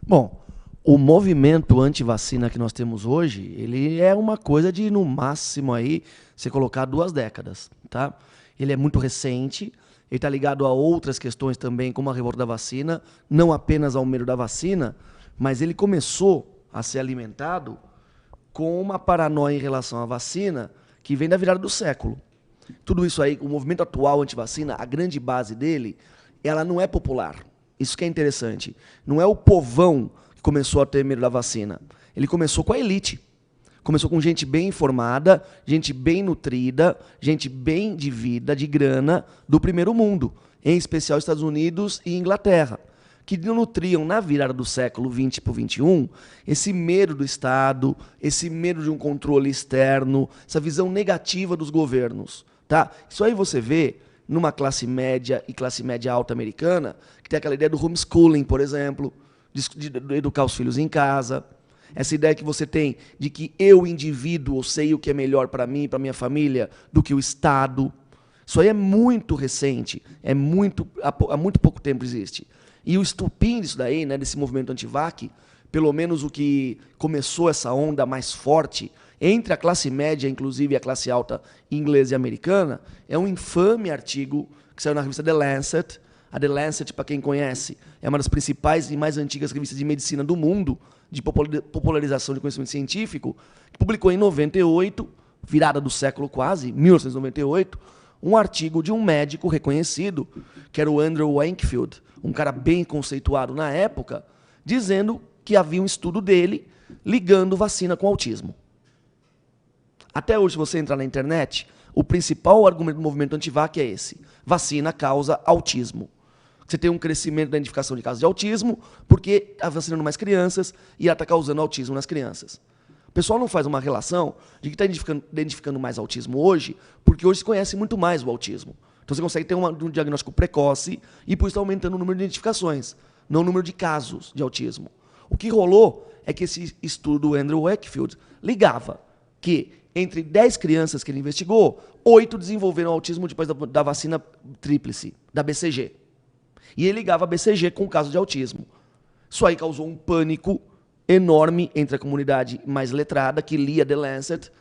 Bom, o movimento anti-vacina que nós temos hoje, ele é uma coisa de, no máximo, aí, você colocar 2 décadas. Tá? Ele é muito recente, ele está ligado a outras questões também, como a revolta da vacina, não apenas ao medo da vacina, mas ele começou a ser alimentado com uma paranoia em relação à vacina que vem da virada do século. Tudo isso aí, o movimento atual anti-vacina, a grande base dele, ela não é popular. Isso que é interessante. Não é o povão que começou a ter medo da vacina. Ele começou com a elite. Começou com gente bem informada, gente bem nutrida, gente bem de vida, de grana, do primeiro mundo, em especial Estados Unidos e Inglaterra, que nutriam na virada do século XX para o XXI esse medo do Estado, esse medo de um controle externo, essa visão negativa dos governos. Tá? Isso aí você vê numa classe média e classe média alta americana, que tem aquela ideia do homeschooling, por exemplo, de educar os filhos em casa. Essa ideia que você tem de que eu, indivíduo, sei o que é melhor para mim e para minha família do que o Estado. Isso aí é muito recente, há muito pouco tempo existe. E o estupim disso daí, né, desse movimento anti-vac, pelo menos o que começou essa onda mais forte entre a classe média, inclusive, e a classe alta inglesa e americana, é um infame artigo que saiu na revista The Lancet. A The Lancet, para quem conhece, é uma das principais e mais antigas revistas de medicina do mundo, de popularização de conhecimento científico, que publicou em 98, virada do século quase, 1998, um artigo de um médico reconhecido, que era o Andrew Wakefield, um cara bem conceituado na época, dizendo que havia um estudo dele ligando vacina com autismo. Até hoje, se você entrar na internet, o principal argumento do movimento anti-vac é esse: vacina causa autismo. Você tem um crescimento da identificação de casos de autismo porque está vacinando mais crianças e ela está causando autismo nas crianças. O pessoal não faz uma relação de que está identificando mais autismo hoje, porque hoje se conhece muito mais o autismo. Então você consegue ter um diagnóstico precoce e por isso está aumentando o número de identificações, não o número de casos de autismo. O que rolou é que esse estudo do Andrew Wakefield ligava que entre 10 crianças que ele investigou, 8 desenvolveram autismo depois da vacina tríplice, da BCG. E ele ligava a BCG com o caso de autismo. Isso aí causou um pânico enorme entre a comunidade mais letrada, que lia The Lancet,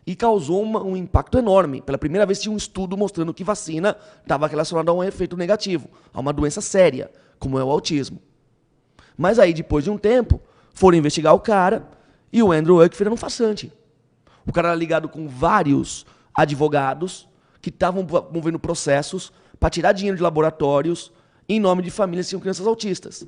e causou um impacto enorme. Pela primeira vez tinha um estudo mostrando que vacina estava relacionada a um efeito negativo, a uma doença séria, como é o autismo. Mas aí, depois de um tempo, foram investigar o cara, e o Andrew Wakefield era um farsante. O cara era ligado com vários advogados que estavam movendo processos para tirar dinheiro de laboratórios em nome de famílias que tinham crianças autistas.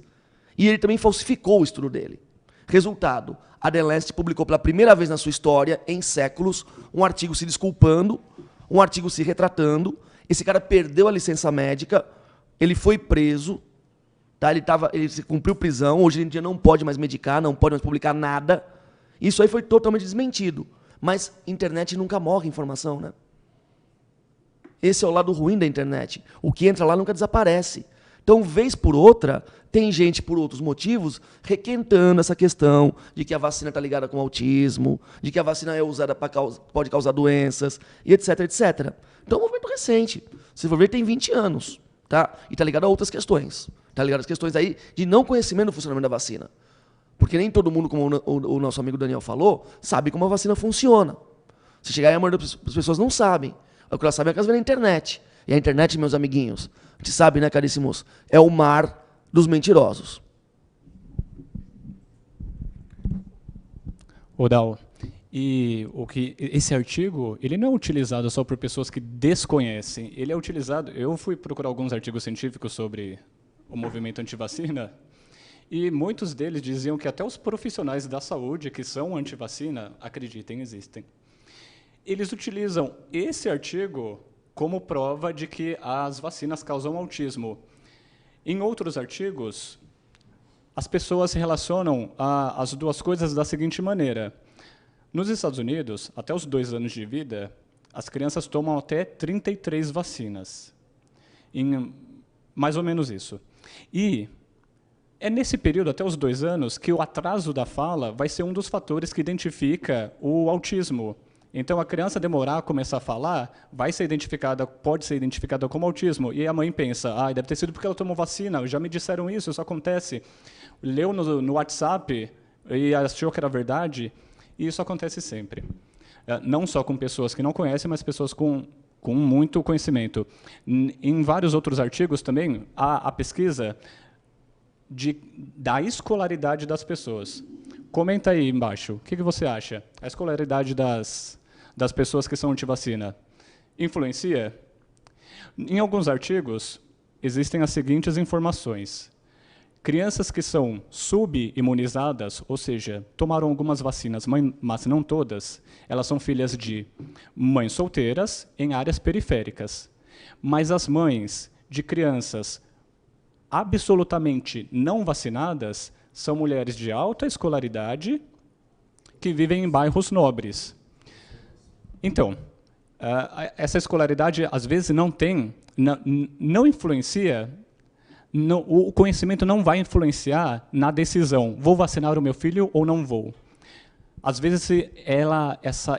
E ele também falsificou o estudo dele. Resultado, a The Lancet publicou pela primeira vez na sua história, em séculos, um artigo se desculpando, um artigo se retratando. Esse cara perdeu a licença médica, ele foi preso, tá? Ele cumpriu prisão, hoje em dia não pode mais medicar, não pode mais publicar nada. Isso aí foi totalmente desmentido. Mas internet nunca morre informação, né? Esse é o lado ruim da internet. O que entra lá nunca desaparece. Então, vez por outra, tem gente, por outros motivos, requentando essa questão de que a vacina está ligada com autismo, de que a vacina é usada pode causar doenças, e etc, etc. Então, é um movimento recente. Se for ver, tem 20 anos. Tá? E está ligado a outras questões. Está ligado às questões aí de não conhecimento do funcionamento da vacina. Porque nem todo mundo, como o nosso amigo Daniel falou, sabe como a vacina funciona. Se chegar aí, a maioria das pessoas não sabem. O que elas sabem é que elas vêem na internet. E a internet, meus amiguinhos, a gente sabe, né, caríssimos, é o mar dos mentirosos. Ô, Dal, E esse artigo, ele não é utilizado só por pessoas que desconhecem. Ele é utilizado. Eu fui procurar alguns artigos científicos sobre o movimento antivacina e muitos deles diziam que até os profissionais da saúde que são antivacina, acreditem, existem. Eles utilizam esse artigo como prova de que as vacinas causam autismo. Em outros artigos, as pessoas relacionam as duas coisas da seguinte maneira. Nos Estados Unidos, até os 2 anos de vida, as crianças tomam até 33 vacinas. Mais ou menos isso. E é nesse período, até os 2 anos, que o atraso da fala vai ser um dos fatores que identifica o autismo. Então, a criança demorar a começar a falar, pode ser identificada como autismo. E a mãe pensa, deve ter sido porque ela tomou vacina, já me disseram isso acontece. Leu no WhatsApp e achou que era verdade. E isso acontece sempre. Não só com pessoas que não conhecem, mas pessoas com muito conhecimento. Em vários outros artigos também, há a pesquisa da escolaridade das pessoas. Comenta aí embaixo, o que você acha? A escolaridade das pessoas que são antivacina influencia? Em alguns artigos, existem as seguintes informações. Crianças que são subimunizadas, ou seja, tomaram algumas vacinas, mas não todas, elas são filhas de mães solteiras em áreas periféricas. Mas as mães de crianças absolutamente não vacinadas são mulheres de alta escolaridade que vivem em bairros nobres. Então, essa escolaridade, às vezes, não influencia. O conhecimento não vai influenciar na decisão, vou vacinar o meu filho ou não vou. Às vezes,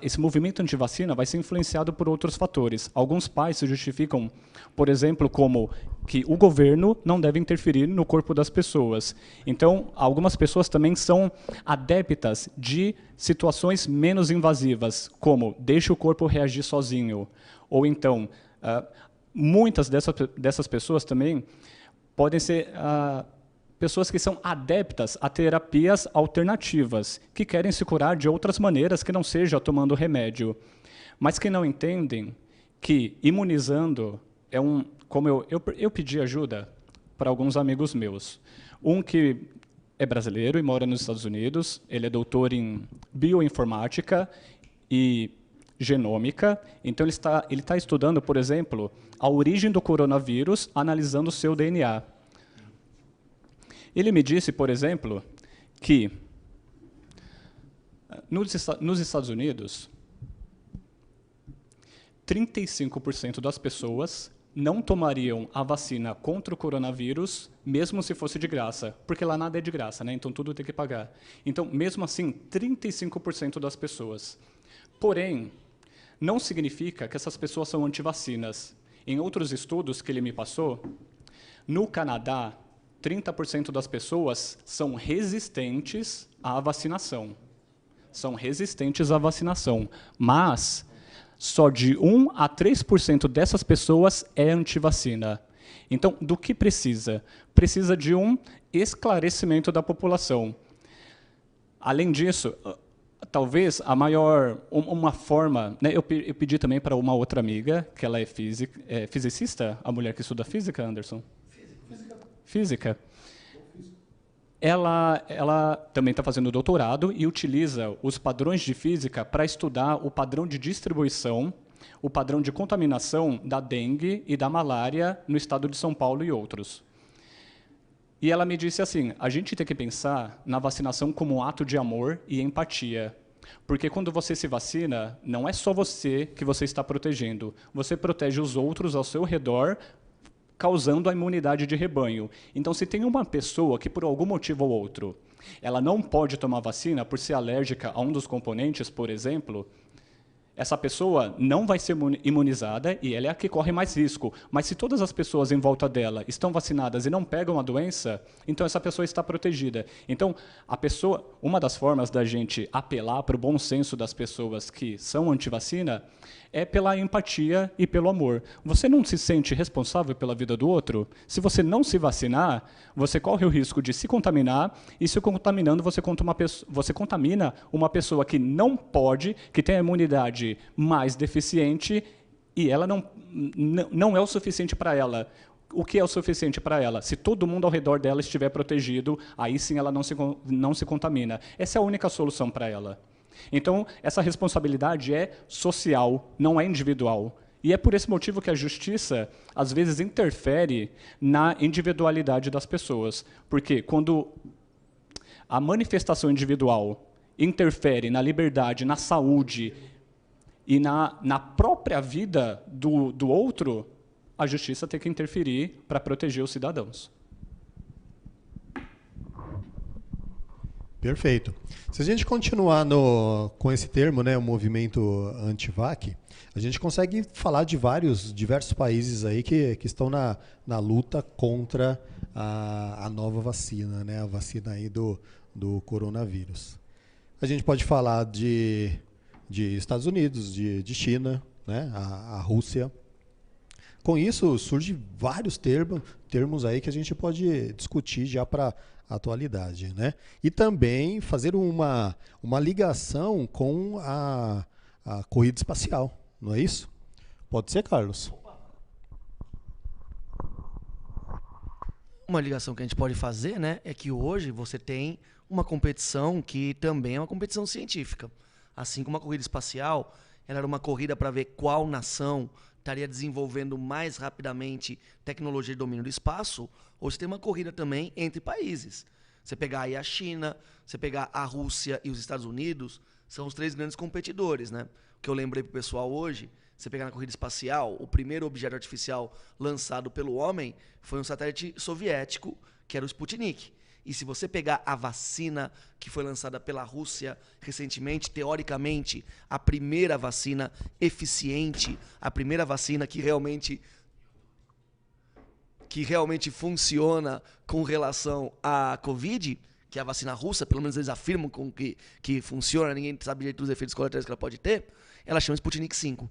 esse movimento antivacina vai ser influenciado por outros fatores. Alguns pais se justificam, por exemplo, como que o governo não deve interferir no corpo das pessoas. Então, algumas pessoas também são adeptas de situações menos invasivas, como deixe o corpo reagir sozinho. Ou então, muitas dessas pessoas também podem ser pessoas que são adeptas a terapias alternativas, que querem se curar de outras maneiras que não seja tomando remédio, mas que não entendem que imunizando é como eu pedi ajuda para alguns amigos meus. Um que é brasileiro e mora nos Estados Unidos, ele é doutor em bioinformática e genômica, então ele está estudando, por exemplo, a origem do coronavírus, analisando o seu DNA. Ele me disse, por exemplo, que nos Estados Unidos, 35% das pessoas não tomariam a vacina contra o coronavírus, mesmo se fosse de graça, porque lá nada é de graça, né? Então tudo tem que pagar. Então, mesmo assim, 35% das pessoas. Porém, não significa que essas pessoas são antivacinas. Em outros estudos que ele me passou, no Canadá, 30% das pessoas são resistentes à vacinação. São resistentes à vacinação, mas só de 1 a 3% dessas pessoas é antivacina. Então, do que precisa? Precisa de um esclarecimento da população. Além disso, talvez uma forma, né, eu pedi também para uma outra amiga, que ela é fisicista, a mulher que estuda física, Anderson? Física. Ela também está fazendo doutorado e utiliza os padrões de física para estudar o padrão de distribuição, o padrão de contaminação da dengue e da malária no estado de São Paulo e outros. E ela me disse assim, a gente tem que pensar na vacinação como um ato de amor e empatia. Porque quando você se vacina, não é só você que você está protegendo, você protege os outros ao seu redor, causando a imunidade de rebanho. Então, se tem uma pessoa que, por algum motivo ou outro, ela não pode tomar vacina por ser alérgica a um dos componentes, por exemplo, essa pessoa não vai ser imunizada e ela é a que corre mais risco. Mas se todas as pessoas em volta dela estão vacinadas e não pegam a doença, então essa pessoa está protegida. Então, uma das formas da gente apelar para o bom senso das pessoas que são antivacina é pela empatia e pelo amor. Você não se sente responsável pela vida do outro? Se você não se vacinar, você corre o risco de se contaminar, e se contaminando, você contamina uma pessoa que não pode, que tem a imunidade mais deficiente, e ela não é o suficiente para ela. O que é o suficiente para ela? Se todo mundo ao redor dela estiver protegido, aí sim ela não se contamina. Essa é a única solução para ela. Então, essa responsabilidade é social, não é individual. E é por esse motivo que a justiça, às vezes, interfere na individualidade das pessoas. Porque quando a manifestação individual interfere na liberdade, na saúde e na própria vida do outro, a justiça tem que interferir para proteger os cidadãos. Perfeito. Se a gente continuar com esse termo, né, o movimento anti-vac, a gente consegue falar de diversos países aí que estão na luta contra a nova vacina, né, a vacina aí do coronavírus. A gente pode falar de Estados Unidos, de China, né, a Rússia. Com isso, surgem vários termos aí que a gente pode discutir já para a atualidade, né? E também fazer uma ligação com a corrida espacial, não é isso? Pode ser, Carlos? Uma ligação que a gente pode fazer, né, é que hoje você tem uma competição que também é uma competição científica. Assim como a corrida espacial, ela era uma corrida para ver qual nação estaria desenvolvendo mais rapidamente tecnologia de domínio do espaço. Hoje tem uma corrida também entre países. Você pegar aí a China, você pegar a Rússia e os Estados Unidos, são os 3 grandes competidores, né? O que eu lembrei para o pessoal hoje, você pegar na corrida espacial, o primeiro objeto artificial lançado pelo homem foi um satélite soviético, que era o Sputnik. E se você pegar a vacina que foi lançada pela Rússia recentemente, teoricamente, a primeira vacina eficiente, a primeira vacina que realmente funciona com relação à Covid, que é a vacina russa, pelo menos eles afirmam que funciona, ninguém sabe direito dos efeitos colaterais que ela pode ter, ela chama Sputnik 5.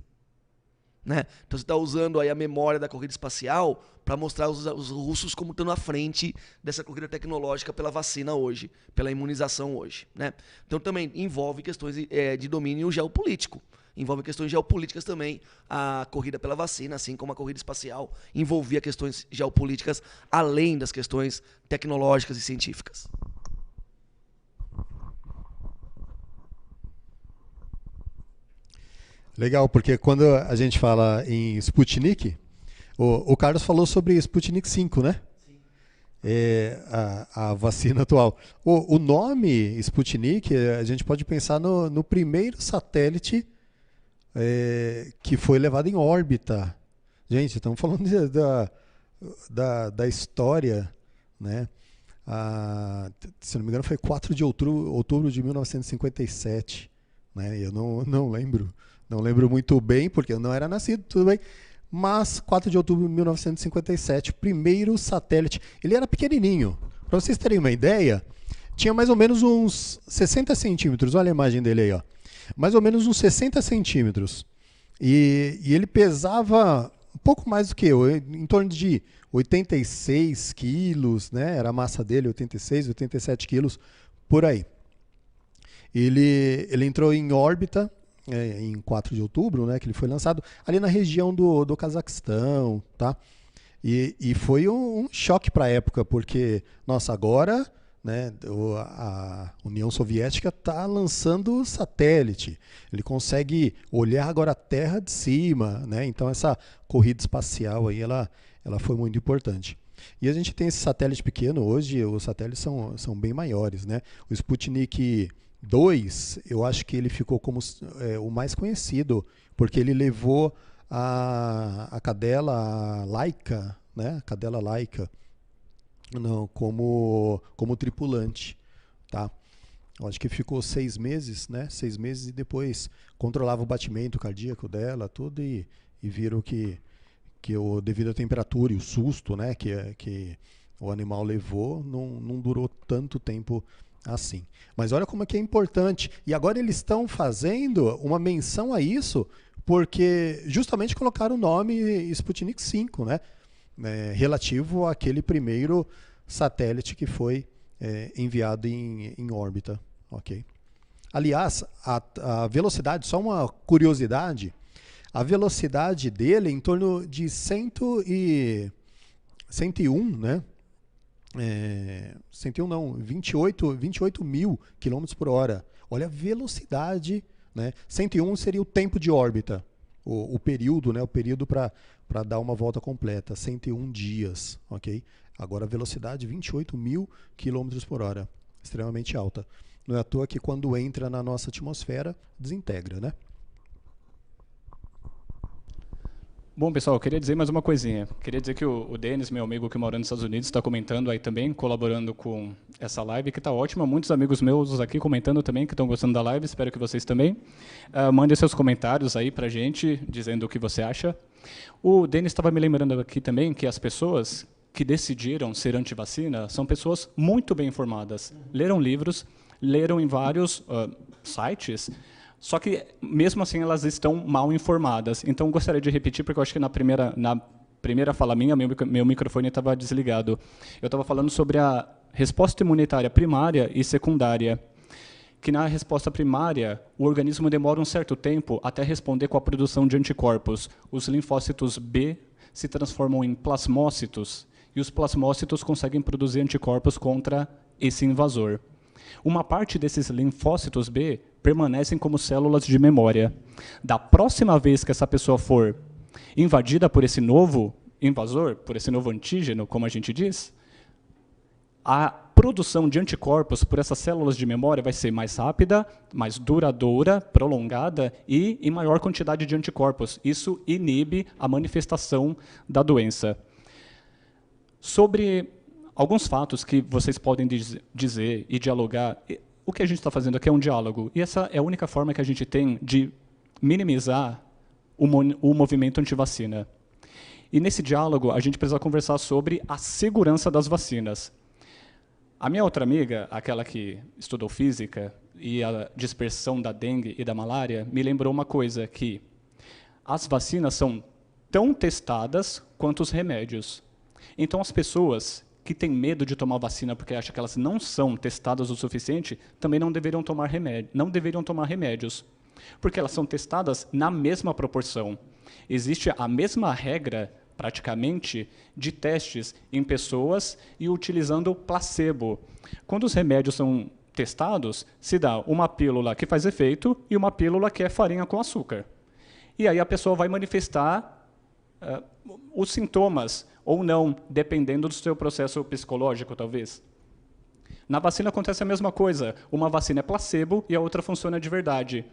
Né? Então você está usando aí a memória da corrida espacial para mostrar os russos como estão à frente dessa corrida tecnológica pela vacina hoje, pela imunização hoje. Né? Então também envolve questões de domínio geopolítico. Envolve questões geopolíticas também a corrida pela vacina, assim como a corrida espacial envolvia questões geopolíticas além das questões tecnológicas e científicas. Legal, porque quando a gente fala em Sputnik, o Carlos falou sobre Sputnik 5, né? Sim. A vacina atual. O nome Sputnik, a gente pode pensar no primeiro satélite que foi levado em órbita. Gente, estamos falando da história, né? Se não me engano, foi 4 de outubro de 1957. Né? Eu não lembro. Não lembro muito bem, porque eu não era nascido, tudo bem. Mas 4 de outubro de 1957, primeiro satélite. Ele era pequenininho. Para vocês terem uma ideia, tinha mais ou menos uns 60 centímetros. Olha a imagem dele aí, ó. Mais ou menos uns 60 centímetros. E ele pesava um pouco mais do que eu, em torno de 86 quilos, né? Era a massa dele, 86, 87 quilos, por aí. Ele entrou em órbita em 4 de outubro, né, que ele foi lançado ali na região do Cazaquistão, tá? E foi um choque para a época, porque, nossa, agora, né, a União Soviética está lançando satélite. Ele consegue olhar agora a Terra de cima, né? Então essa corrida espacial aí, ela foi muito importante. E a gente tem esse satélite pequeno, hoje os satélites são bem maiores, né? O Sputnik 2, eu acho que ele ficou como o mais conhecido, porque ele levou a cadela Laika, né? A cadela Laika, como tripulante, tá? Eu acho que ficou 6 meses, né? 6 meses e depois controlava o batimento cardíaco dela, tudo, e viram que devido à temperatura e o susto, né, que o animal levou, não durou tanto tempo assim. Mas olha como é que é importante. E agora eles estão fazendo uma menção a isso, porque justamente colocaram o nome Sputnik 5, né? Relativo àquele primeiro satélite que foi enviado em órbita. Okay? Aliás, a velocidade, só uma curiosidade, a velocidade dele é em torno de 101, né? 101 não, 28 mil quilômetros por hora. Olha a velocidade, né? 101 seria o tempo de órbita, o período, né? O período para dar uma volta completa, 101 dias, ok? Agora a velocidade 28 mil quilômetros por hora, extremamente alta. Não é à toa que quando entra na nossa atmosfera, desintegra, né? Bom, pessoal, eu queria dizer mais uma coisinha. Queria dizer que o Denis, meu amigo que mora nos Estados Unidos, está comentando aí também, colaborando com essa live, que está ótima. Muitos amigos meus aqui comentando também, que estão gostando da live, espero que vocês também. Mandem seus comentários aí para a gente, dizendo o que você acha. O Denis estava me lembrando aqui também que as pessoas que decidiram ser antivacina são pessoas muito bem informadas. Leram livros, leram em vários sites, só que, mesmo assim, elas estão mal informadas. Então, gostaria de repetir, porque eu acho que na primeira fala minha, meu microfone estava desligado. Eu estava falando sobre a resposta imunitária primária e secundária, que na resposta primária, o organismo demora um certo tempo até responder com a produção de anticorpos. Os linfócitos B se transformam em plasmócitos, e os plasmócitos conseguem produzir anticorpos contra esse invasor. Uma parte desses linfócitos B permanecem como células de memória. Da próxima vez que essa pessoa for invadida por esse novo invasor, por esse novo antígeno, como a gente diz, a produção de anticorpos por essas células de memória vai ser mais rápida, mais duradoura, prolongada e em maior quantidade de anticorpos. Isso inibe a manifestação da doença. Sobre alguns fatos que vocês podem dizer e dialogar, o que a gente está fazendo aqui é um diálogo, e essa é a única forma que a gente tem de minimizar o movimento antivacina. E nesse diálogo, a gente precisa conversar sobre a segurança das vacinas. A minha outra amiga, aquela que estudou física e a dispersão da dengue e da malária, me lembrou uma coisa, que as vacinas são tão testadas quanto os remédios. Então, as pessoas que têm medo de tomar vacina porque acham que elas não são testadas o suficiente, também não deveriam tomar remédios, porque elas são testadas na mesma proporção. Existe a mesma regra, praticamente, de testes em pessoas e utilizando placebo. Quando os remédios são testados, se dá uma pílula que faz efeito e uma pílula que é farinha com açúcar. E aí a pessoa vai manifestar os sintomas, ou não, dependendo do seu processo psicológico, talvez. Na vacina acontece a mesma coisa. Uma vacina é placebo e a outra funciona de verdade.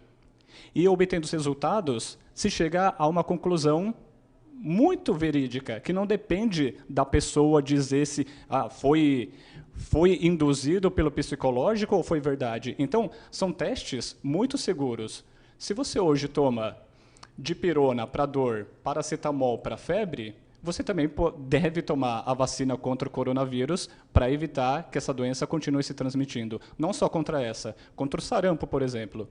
E, obtendo os resultados, se chega a uma conclusão muito verídica, que não depende da pessoa dizer se foi induzido pelo psicológico ou foi verdade. Então, são testes muito seguros. Se você hoje toma dipirona para dor, paracetamol para febre, você também deve tomar a vacina contra o coronavírus para evitar que essa doença continue se transmitindo. Não só contra essa, contra o sarampo, por exemplo.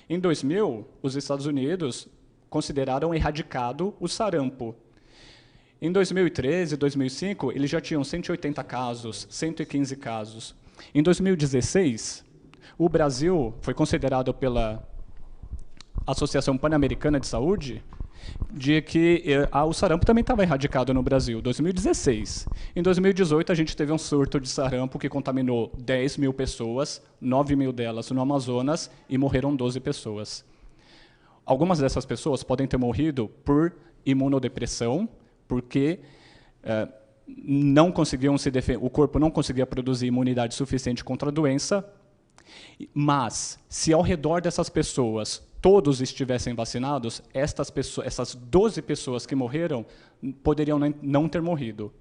Em 2000, os Estados Unidos consideraram erradicado o sarampo. Em 2013 e 2005, eles já tinham 180 casos, 115 casos. Em 2016, o Brasil foi considerado pela Associação Pan-Americana de Saúde de que o sarampo também estava erradicado no Brasil, 2016. Em 2018, a gente teve um surto de sarampo que contaminou 10 mil pessoas, 9 mil delas no Amazonas, e morreram 12 pessoas. Algumas dessas pessoas podem ter morrido por imunodepressão, porque não conseguiam se defender, o corpo não conseguia produzir imunidade suficiente contra a doença, mas se ao redor dessas pessoas todos estivessem vacinados, essas 12 pessoas que morreram poderiam não ter morrido.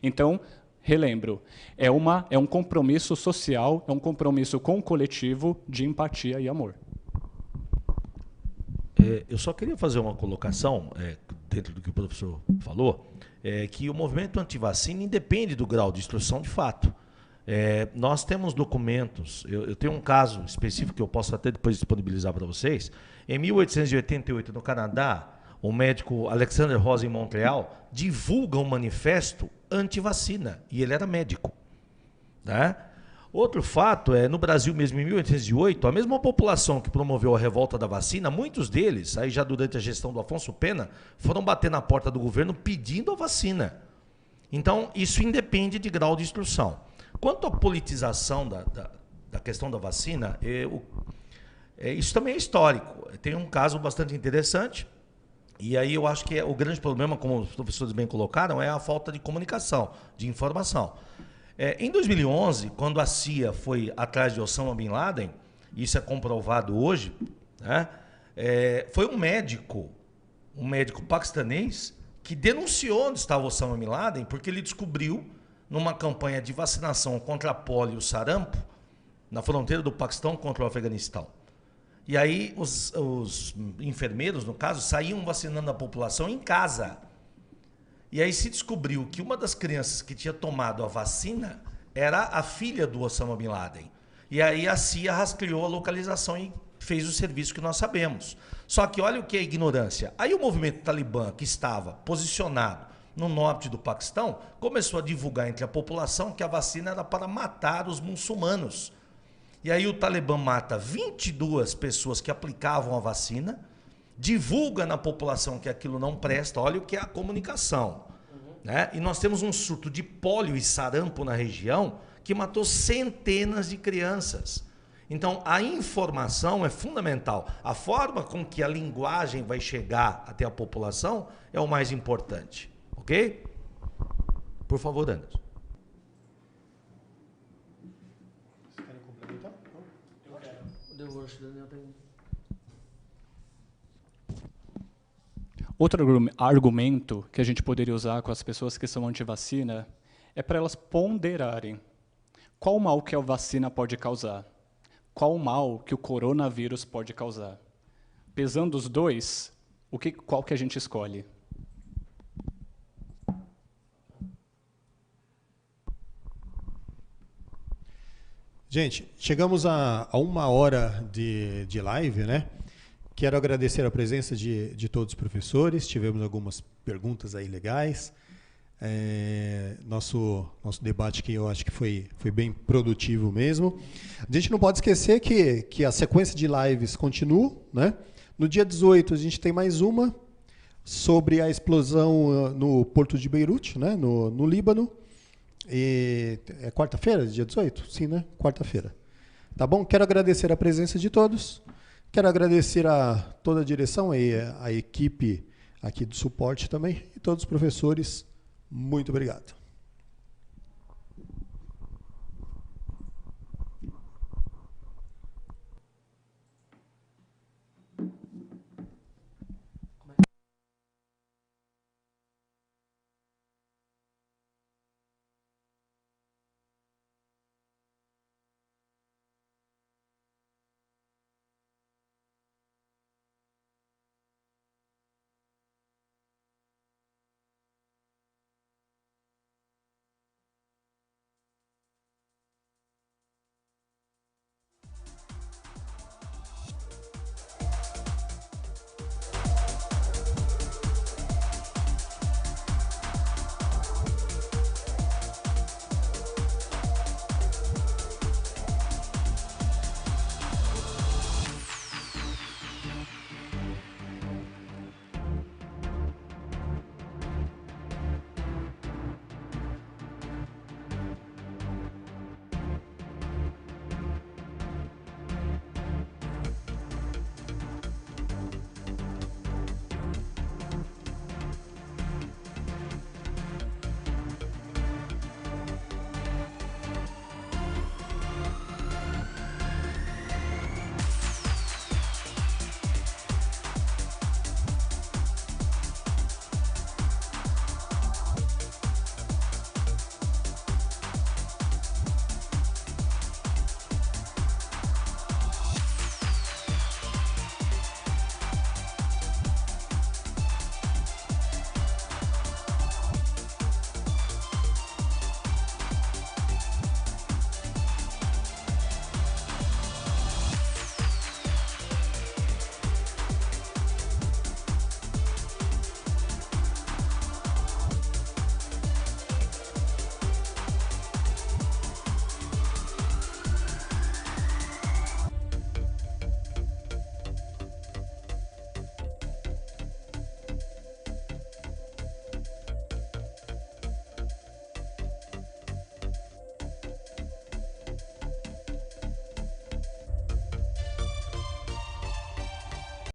Então, relembro, é um compromisso social, é um compromisso com o coletivo de empatia e amor. Eu só queria fazer uma colocação, dentro do que o professor falou, que o movimento antivacina independe do grau de instrução de fato. Nós temos documentos, eu tenho um caso específico que eu posso até depois disponibilizar para vocês. Em 1888, no Canadá, o médico Alexander Ross, em Montreal, divulga um manifesto anti-vacina, e ele era médico. Né? Outro fato no Brasil mesmo, em 1808, a mesma população que promoveu a revolta da vacina, muitos deles, aí já durante a gestão do Afonso Pena, foram bater na porta do governo pedindo a vacina. Então, isso independe de grau de instrução. Quanto à politização da questão da vacina, isso também é histórico. Tem um caso bastante interessante, e aí eu acho que o grande problema, como os professores bem colocaram, é a falta de comunicação, de informação. Em 2011, quando a CIA foi atrás de Osama Bin Laden, isso é comprovado hoje, né, foi um médico paquistanês, que denunciou onde estava Osama Bin Laden, porque ele descobriu, numa campanha de vacinação contra a polio e o sarampo, na fronteira do Paquistão contra o Afeganistão. E aí os enfermeiros, no caso, saíam vacinando a população em casa. E aí se descobriu que uma das crianças que tinha tomado a vacina era a filha do Osama Bin Laden. E aí a CIA rastreou a localização e fez o serviço que nós sabemos. Só que olha o que é ignorância. Aí o movimento talibã, que estava posicionado no norte do Paquistão, começou a divulgar entre a população que a vacina era para matar os muçulmanos. E aí o Talibã mata 22 pessoas que aplicavam a vacina, divulga na população que aquilo não presta, olha o que é a comunicação. Né? E nós temos um surto de pólio e sarampo na região que matou centenas de crianças. Então, a informação é fundamental. A forma com que a linguagem vai chegar até a população é o mais importante. Ok? Por favor, Anderson. Vocês querem complementar? Eu quero. Outro argumento que a gente poderia usar com as pessoas que são anti-vacina é para elas ponderarem qual o mal que a vacina pode causar, qual o mal que o coronavírus pode causar. Pesando os dois, qual que a gente escolhe? Gente, chegamos a 1 hora de live, né? Quero agradecer a presença de todos os professores, tivemos algumas perguntas aí legais. Nosso debate aqui eu acho que foi bem produtivo mesmo. A gente não pode esquecer que a sequência de lives continua, né? No dia 18 a gente tem mais uma sobre a explosão no Porto de Beirute, né? no Líbano. É quarta-feira, dia 18? Sim, né? Quarta-feira. Tá bom? Quero agradecer a presença de todos. Quero agradecer a toda a direção e a equipe aqui do suporte também. E todos os professores, muito obrigado.